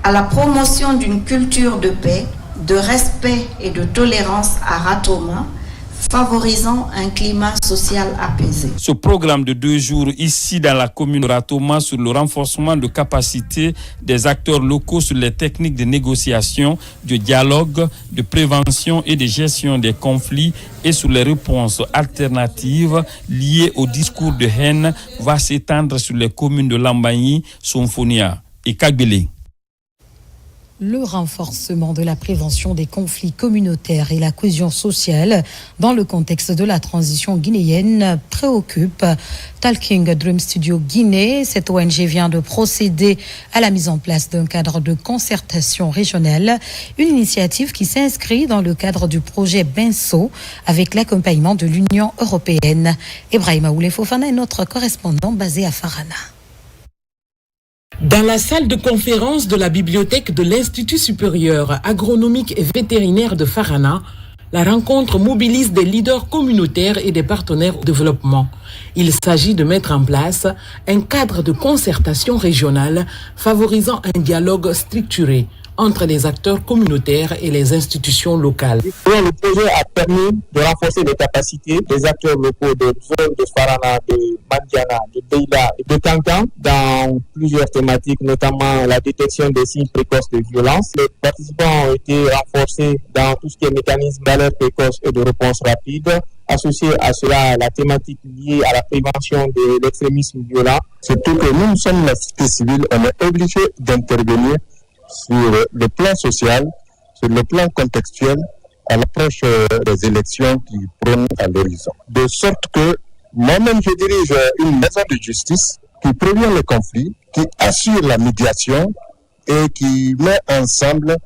S8: à la promotion d'une culture de paix, de respect et de tolérance à Ratoma, favorisant un climat social apaisé.
S11: Ce programme de 2 jours ici dans la commune de Ratoma sur le renforcement de capacité des acteurs locaux sur les techniques de négociation, de dialogue, de prévention et de gestion des conflits et sur les réponses alternatives liées au discours de haine va s'étendre sur les communes de Lambagne, Somfonia et Kagbeleng.
S1: Le renforcement de la prévention des conflits communautaires et la cohésion sociale dans le contexte de la transition guinéenne préoccupe Talking Dream Studio Guinée. Cette ONG vient de procéder à la mise en place d'un cadre de concertation régionale, une initiative qui s'inscrit dans le cadre du projet Benso avec l'accompagnement de l'Union européenne. Ibrahima Oulé-Fofana est notre correspondant basé à Farana.
S9: Dans la salle de conférence de la bibliothèque de l'Institut supérieur agronomique et vétérinaire de Farana, la rencontre mobilise des leaders communautaires et des partenaires au développement. Il s'agit de mettre en place un cadre de concertation régionale favorisant un dialogue structuré entre les acteurs communautaires et les institutions locales.
S12: Le projet a permis de renforcer les capacités des acteurs locaux des zones de Farana, de Mandiana, de Beila et de Kankan dans plusieurs thématiques, notamment la détection des signes précoces de violence. Les participants ont été renforcés dans tout ce qui est mécanisme d'alerte précoce et de réponse rapide. Associé à cela, la thématique liée à la prévention de l'extrémisme violent.
S13: Surtout que nous sommes la société civile, on est obligé d'intervenir sur le plan social, sur le plan contextuel, à l'approche des élections qui prônent à l'horizon. De sorte que moi-même je dirige une maison de justice qui prévient les conflits, qui assure la médiation et qui met ensemble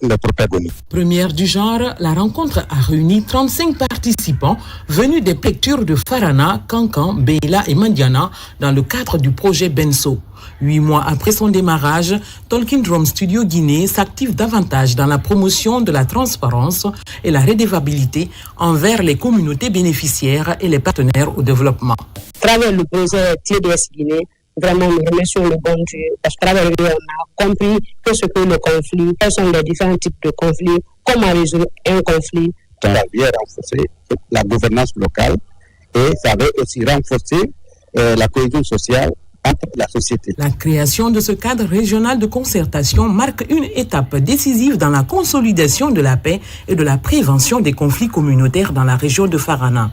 S13: les protagonistes.
S9: Première du genre, la rencontre a réuni 35 participants venus des préfectures de Farana, Kankan, Beila et Mandiana dans le cadre du projet Benso. 8 mois après son démarrage, Talking Drum Studio Guinée s'active davantage dans la promotion de la transparence et la redevabilité envers les communautés bénéficiaires et les partenaires au développement.
S15: À travers le projet TDS Guinée, vraiment, nous remercions le bon Dieu parce qu'à travers lui, on a compris que ce que le conflit, quels sont les différents types de conflits, comment résoudre un conflit.
S13: Ça avait renforcé la gouvernance locale et ça avait aussi renforcé la cohésion sociale entre la société.
S9: La création de ce cadre régional de concertation marque une étape décisive dans la consolidation de la paix et de la prévention des conflits communautaires dans la région de Farana.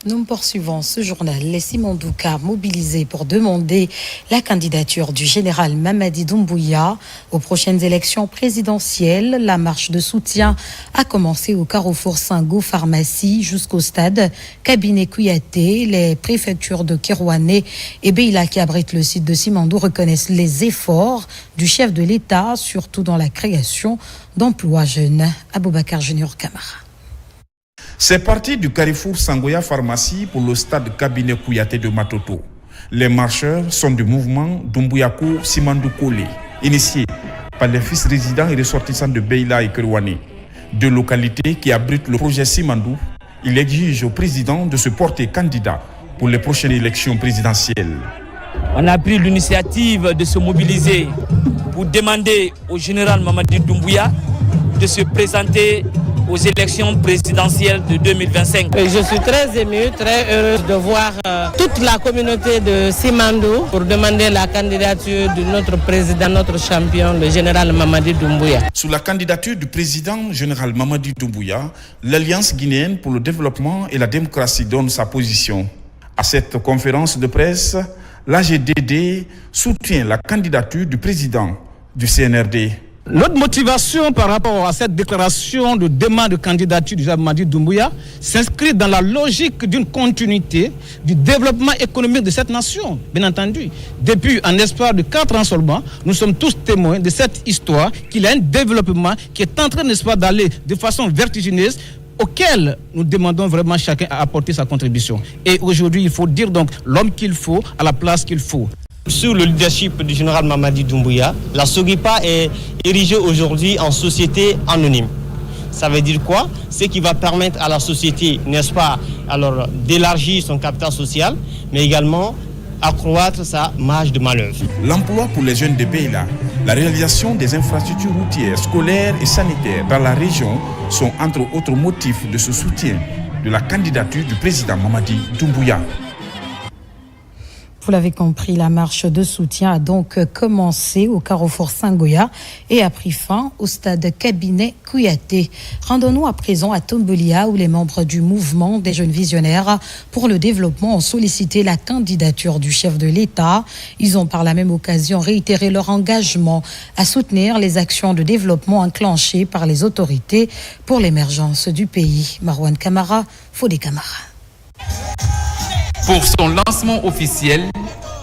S1: Nous poursuivons ce journal. Les Simandouka mobilisés pour demander la candidature du général Mamadi Doumbouya aux prochaines élections présidentielles. La marche de soutien a commencé au carrefour Sango Pharmacie jusqu'au stade Cabinet Kouyaté. Les préfectures de Kirouané et Beila qui abritent le site de Simandou reconnaissent les efforts du chef de l'État, surtout dans la création d'emplois jeunes. Aboubakar Junior Camara.
S16: C'est parti du carrefour Sangoya Pharmacie pour le stade Cabinet Kouyaté de Matoto. Les marcheurs sont du mouvement Doumbouyakou Simandou Kole, initié par les fils résidents et ressortissants de Beila et Kirouané. Deux localités qui abritent le projet Simandou. Il exige au président de se porter candidat pour les prochaines élections présidentielles.
S26: On a pris l'initiative de se mobiliser pour demander au général Mamadi Doumbouya de se présenter aux élections présidentielles de 2025.
S17: Et je suis très ému, très heureuse de voir toute la communauté de Simandou pour demander la candidature de notre président, notre champion, le général Mamadi Doumbouya.
S16: Sous la candidature du président général Mamadi Doumbouya, l'Alliance guinéenne pour le développement et la démocratie donne sa position. À cette conférence de presse, l'AGDD soutient la candidature du président du CNRD.
S5: Notre motivation par rapport à cette déclaration de demande de candidature du Mamadi Doumbouya s'inscrit dans la logique d'une continuité du développement économique de cette nation, bien entendu. Depuis un espoir de 4 ans seulement, nous sommes tous témoins de cette histoire, qu'il y a un développement qui est en train, n'est-ce pas, d'aller de façon vertigineuse, auquel nous demandons vraiment chacun à apporter sa contribution. Et aujourd'hui, il faut dire donc l'homme qu'il faut à la place qu'il faut.
S14: Sous le leadership du général Mamadi Doumbouya, la SOGIPA est érigée aujourd'hui en société anonyme. Ça veut dire quoi? C'est qui va permettre à la société, n'est-ce pas, alors d'élargir son capital social, mais également accroître sa marge de manœuvre.
S16: L'emploi pour les jeunes de Beila, la réalisation des infrastructures routières, scolaires et sanitaires dans la région sont entre autres motifs de ce soutien de la candidature du président Mamadi Doumbouya.
S1: Vous l'avez compris, la marche de soutien a donc commencé au carrefour Sangoya et a pris fin au stade Kabinet Kouyaté. Rendons-nous à présent à Tombolia où les membres du mouvement des jeunes visionnaires pour le développement ont sollicité la candidature du chef de l'État. Ils ont par la même occasion réitéré leur engagement à soutenir les actions de développement enclenchées par les autorités pour l'émergence du pays. Marwan Kamara, Fodé Kamara.
S18: Pour son lancement officiel,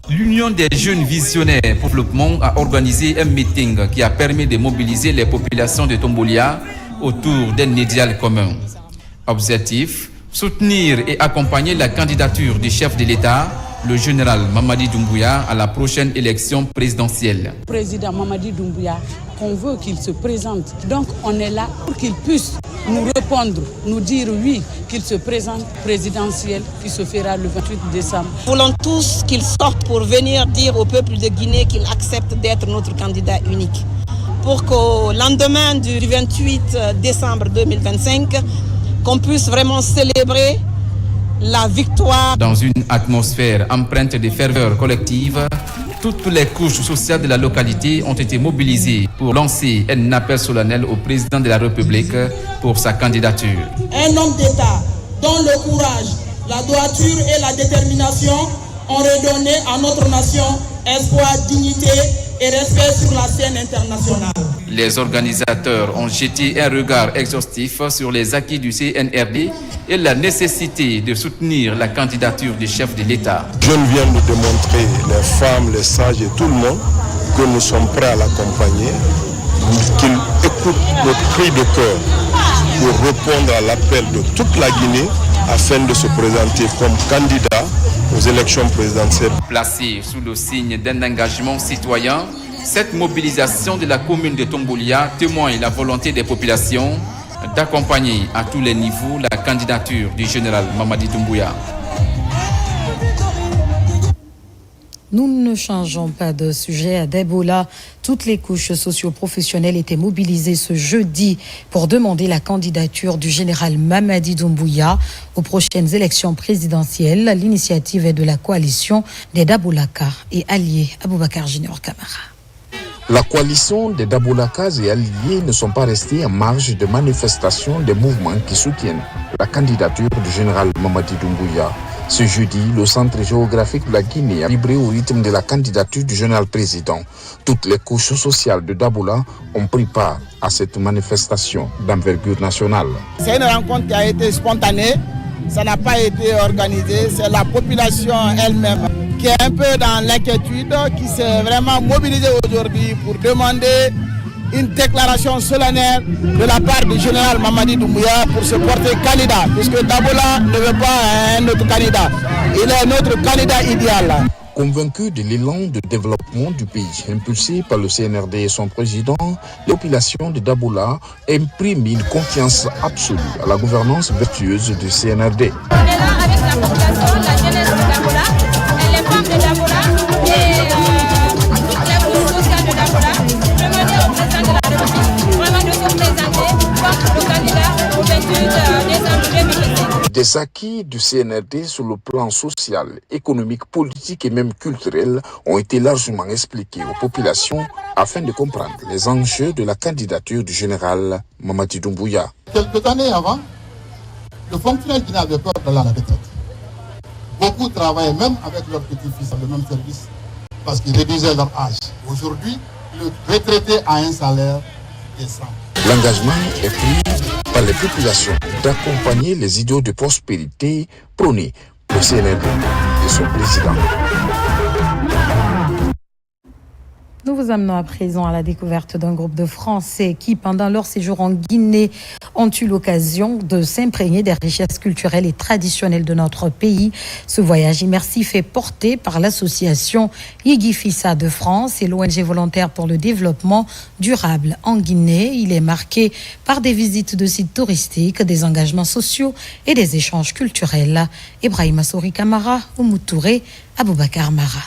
S18: l'Union des jeunes visionnaires pour le développement a organisé un meeting qui a permis de mobiliser les populations de Tombolia autour d'un idéal commun. Objectif, soutenir et accompagner la candidature du chef de l'État, le général Mamadi Doumbouya, à la prochaine élection présidentielle.
S19: Le président Mamadi Doumbouya, on veut qu'il se présente. Donc on est là pour qu'il puisse nous répondre, nous dire oui, qu'il se présente présidentiel qui se fera le 28 décembre.
S20: Nous voulons tous qu'il sorte pour venir dire au peuple de Guinée qu'il accepte d'être notre candidat unique. Pour qu'au lendemain du 28 décembre 2025, qu'on puisse vraiment célébrer la victoire.
S18: Dans une atmosphère empreinte de ferveur collective, toutes les couches sociales de la localité ont été mobilisées pour lancer un appel solennel au président de la République pour sa candidature.
S22: Un homme d'État dont le courage, la droiture et la détermination ont redonné à notre nation espoir, dignité et respect sur la scène internationale.
S18: Les organisateurs ont jeté un regard exhaustif sur les acquis du CNRD et la nécessité de soutenir la candidature du chef de l'État.
S13: Je viens de démontrer, les femmes, les sages et tout le monde, que nous sommes prêts à l'accompagner, qu'il écoute notre cri de cœur pour répondre à l'appel de toute la Guinée afin de se présenter comme candidat aux élections présidentielles.
S18: Placée sous le signe d'un engagement citoyen, cette mobilisation de la commune de Tombolia témoigne la volonté des populations d'accompagner à tous les niveaux la candidature du général Mamadi Doumbouya.
S1: Nous ne changeons pas de sujet. À Debola, toutes les couches socio-professionnelles étaient mobilisées ce jeudi pour demander la candidature du général Mamadi Doumbouya aux prochaines élections présidentielles. L'initiative est de la coalition des Daboulaka et alliés Aboubakar Junior Kamara.
S24: La coalition des Daboulakas et alliés ne sont pas restés en marge de manifestations des mouvements qui soutiennent la candidature du général Mamadi Doumbouya. Ce jeudi, le centre géographique de la Guinée a vibré au rythme de la candidature du général président. Toutes les couches sociales de Daboula ont pris part à cette manifestation d'envergure nationale.
S25: C'est une rencontre qui a été spontanée, ça n'a pas été organisé, c'est la population elle-même qui est un peu dans l'inquiétude, qui s'est vraiment mobilisée aujourd'hui pour demander une déclaration solennelle de la part du général Mamadi Doumbouya pour se porter candidat, puisque Daboula ne veut pas un autre candidat. Il est notre candidat idéal.
S24: Convaincu de l'élan de développement du pays impulsé par le CNRD et son président, les populations de Daboula impriment une confiance absolue à la gouvernance vertueuse du CNRD.
S27: On est là avec la population, la jeunesse de Daboula, et les femmes de Daboula, et toutes les couches sociales de Daboula, demander au président de la République vraiment de se présenter comme le candidat au 28 décembre 2025.
S24: Des acquis du CNRD sur le plan social, économique, politique et même culturel ont été largement expliqués aux populations afin de comprendre les enjeux de la candidature du général Mamadi Doumbouya.
S30: Quelques années avant, le fonctionnaire guinéen avait peur de la retraite. Beaucoup travaillaient même avec leurs petits-fils dans le même service parce qu'ils réduisaient leur âge. Aujourd'hui, le retraité a un salaire décent.
S24: L'engagement est pris par les populations d'accompagner les idéaux de prospérité prônés au CNRD et son président.
S1: Nous vous amenons à présent à la découverte d'un groupe de Français qui, pendant leur séjour en Guinée, ont eu l'occasion de s'imprégner des richesses culturelles et traditionnelles de notre pays. Ce voyage immersif est porté par l'association Yigifissa de France et l'ONG volontaire pour le développement durable en Guinée. Il est marqué par des visites de sites touristiques, des engagements sociaux et des échanges culturels. Ibrahima Sori Kamara, Oumou Touré, Aboubakar Mara.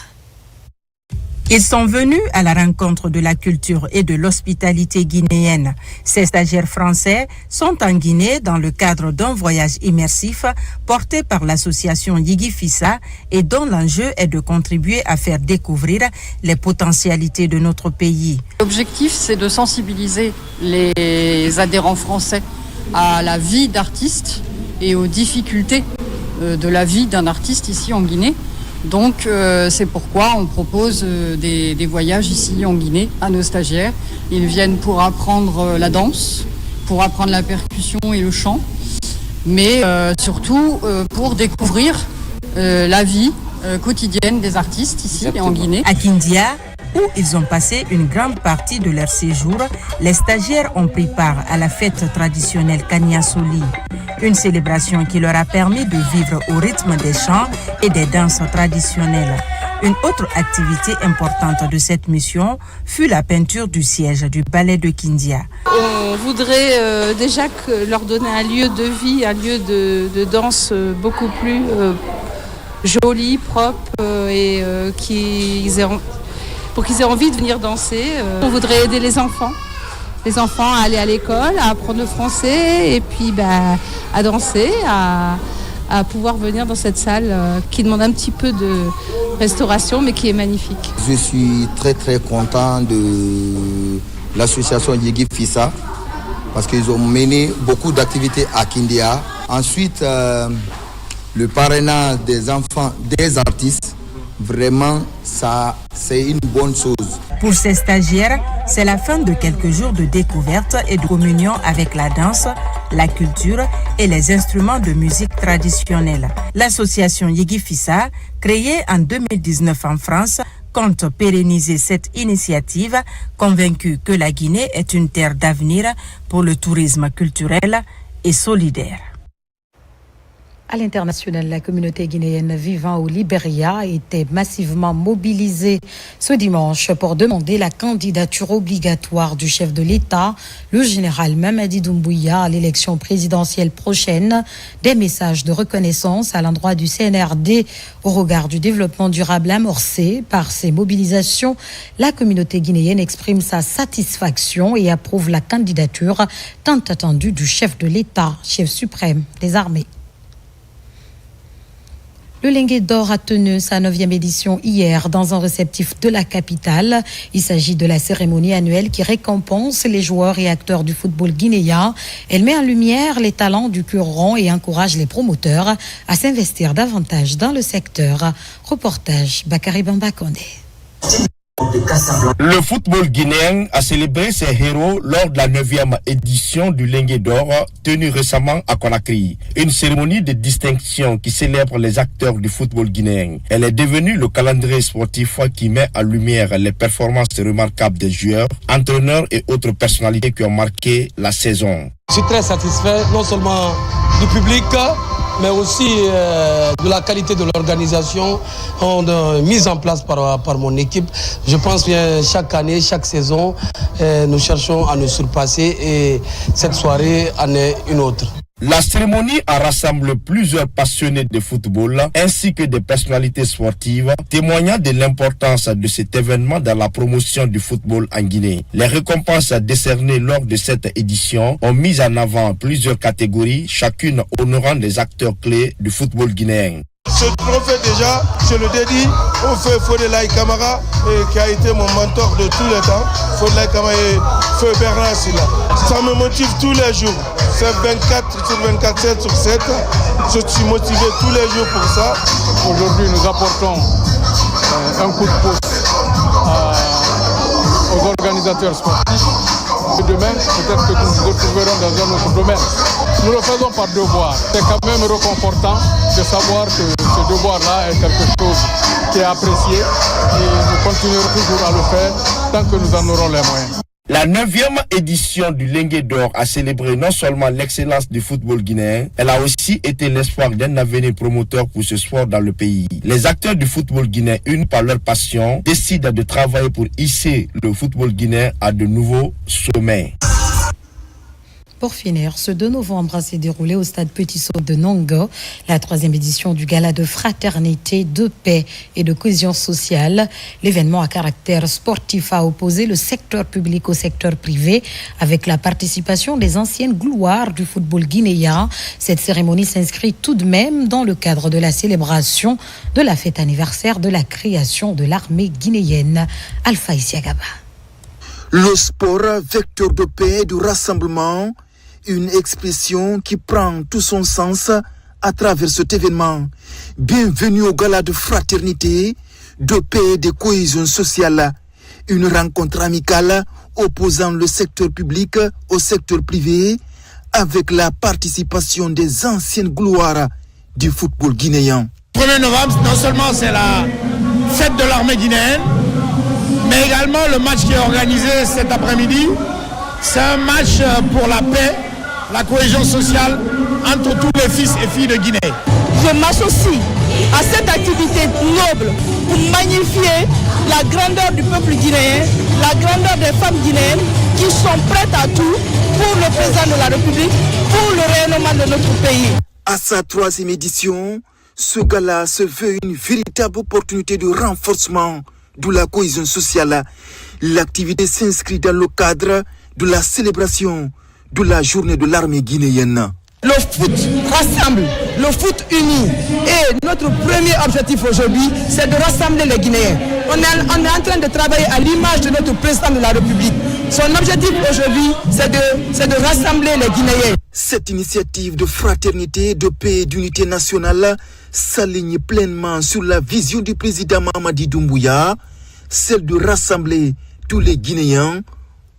S2: Ils sont venus à la rencontre de la culture et de l'hospitalité guinéenne. Ces stagiaires français sont en Guinée dans le cadre d'un voyage immersif porté par l'association Yigifissa et dont l'enjeu est de contribuer à faire découvrir les potentialités de notre pays.
S3: L'objectif, c'est de sensibiliser les adhérents français à la vie d'artiste et aux difficultés de la vie d'un artiste ici en Guinée. Donc c'est pourquoi on propose des voyages ici en Guinée à nos stagiaires. Ils viennent pour apprendre la danse, pour apprendre la percussion et le chant, mais surtout pour découvrir la vie quotidienne des artistes ici en Guinée.
S2: À Kindia, où ils ont passé une grande partie de leur séjour, les stagiaires ont pris part à la fête traditionnelle Kanyasoli, une célébration qui leur a permis de vivre au rythme des chants et des danses traditionnelles. Une autre activité importante de cette mission fut la peinture du siège du ballet de Kindia.
S4: On voudrait déjà leur donner un lieu de vie, un lieu de danse beaucoup plus joli, propre et pour qu'ils aient envie de venir danser. On voudrait aider les enfants à aller à l'école, à apprendre le français et puis à danser, à pouvoir venir dans cette salle qui demande un petit peu de restauration mais qui est magnifique.
S6: Je suis très très content de l'association Yigifissa parce qu'ils ont mené beaucoup d'activités à Kindia. Ensuite, le parrainage des enfants, des artistes, vraiment, ça, c'est une bonne chose.
S2: Pour ces stagiaires, c'est la fin de quelques jours de découverte et de communion avec la danse, la culture et les instruments de musique traditionnelle. L'association Yigifissa, créée en 2019 en France, compte pérenniser cette initiative, convaincue que la Guinée est une terre d'avenir pour le tourisme culturel et solidaire.
S1: À l'international, la communauté guinéenne vivant au Libéria était massivement mobilisée ce dimanche pour demander la candidature obligatoire du chef de l'État, le général Mamadi Doumbouya, à l'élection présidentielle prochaine. Des messages de reconnaissance à l'endroit du CNRD au regard du développement durable amorcé par ces mobilisations. La communauté guinéenne exprime sa satisfaction et approuve la candidature tant attendue du chef de l'État, chef suprême des armées. Le Lingué d'Or a tenu sa 9e édition hier dans un réceptif de la capitale. Il s'agit de la cérémonie annuelle qui récompense les joueurs et acteurs du football guinéen. Elle met en lumière les talents du cœur rond et encourage les promoteurs à s'investir davantage dans le secteur. Reportage Bakary Bamba Kondé.
S7: Le football guinéen a célébré ses héros lors de la 9e édition du Lingué d'Or tenue récemment à Conakry. Une cérémonie de distinction qui célèbre les acteurs du football guinéen. Elle est devenue le calendrier sportif qui met en lumière les performances remarquables des joueurs, entraîneurs et autres personnalités qui ont marqué la saison.
S10: Je suis très satisfait non seulement du public, mais aussi de la qualité de l'organisation mise en place par mon équipe. Je pense que chaque année, chaque saison, nous cherchons à nous surpasser et cette soirée en est une autre.
S7: La cérémonie a rassemblé plusieurs passionnés de football ainsi que des personnalités sportives, témoignant de l'importance de cet événement dans la promotion du football en Guinée. Les récompenses décernées lors de cette édition ont mis en avant plusieurs catégories, chacune honorant les acteurs clés du football guinéen.
S21: Ce trophée déjà, je le dédie au feu Fodelaï Kamara, qui a été mon mentor de tous les temps. Fodelaï Kamara et feu Bernard Silla. Ça me motive tous les jours. C'est 24 sur 24, 7 sur 7. Je suis motivé tous les jours pour ça.
S23: Aujourd'hui, nous apportons un coup de pouce aux
S8: organisateurs sportifs. Et demain, peut-être que nous nous retrouverons dans un autre domaine. Nous le faisons par devoir. C'est quand même réconfortant de savoir que ce devoir-là est quelque chose qui est apprécié et nous continuerons toujours à le faire tant que nous en aurons les moyens.
S7: La 9e édition du Lengue d'Or a célébré non seulement l'excellence du football guinéen, elle a aussi été l'espoir d'un avenir promoteur pour ce sport dans le pays. Les acteurs du football guinéen, unis par leur passion, décident de travailler pour hisser le football guinéen à de nouveaux sommets.
S1: Pour finir, ce 2 novembre s'est déroulé au stade Petit Saut de Nongo, la 3e édition du gala de fraternité, de paix et de cohésion sociale. L'événement à caractère sportif a opposé le secteur public au secteur privé avec la participation des anciennes gloires du football guinéen. Cette cérémonie s'inscrit tout de même dans le cadre de la célébration de la fête anniversaire de la création de l'armée guinéenne. Alpha Isiagaba.
S9: Le sport, vecteur de paix et de rassemblement, une expression qui prend tout son sens à travers cet événement. Bienvenue au gala de fraternité, de paix et de cohésion sociale. Une rencontre amicale opposant le secteur public au secteur privé avec la participation des anciennes gloires du football guinéen.
S11: 1er novembre, non seulement c'est la fête de l'armée guinéenne, mais également le match qui est organisé cet après-midi. C'est un match pour la paix, la cohésion sociale entre tous les fils et filles de Guinée.
S22: Je m'associe à cette activité noble pour magnifier la grandeur du peuple guinéen, la grandeur des femmes guinéennes qui sont prêtes à tout pour le président de la République, pour le rayonnement de notre pays.
S9: À sa 3e édition, ce gala se veut une véritable opportunité de renforcement de la cohésion sociale. L'activité s'inscrit dans le cadre de la célébration de la journée de l'armée guinéenne.
S22: Le foot rassemble, le foot unit. Et notre premier objectif aujourd'hui, c'est de rassembler les Guinéens. On est en train de travailler à l'image de notre président de la République. Son objectif aujourd'hui, c'est de rassembler les Guinéens.
S9: Cette initiative de fraternité, de paix et d'unité nationale s'aligne pleinement sur la vision du président Mamadi Doumbouya, celle de rassembler tous les Guinéens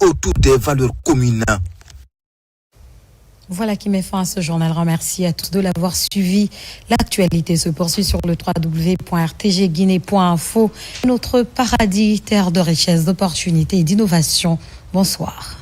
S9: autour des valeurs communes.
S1: Voilà qui met fin à ce journal. Remercie à tous de l'avoir suivi. L'actualité se poursuit sur le www.rtgguinée.info. Notre paradis, terre de richesse, d'opportunités et d'innovation. Bonsoir.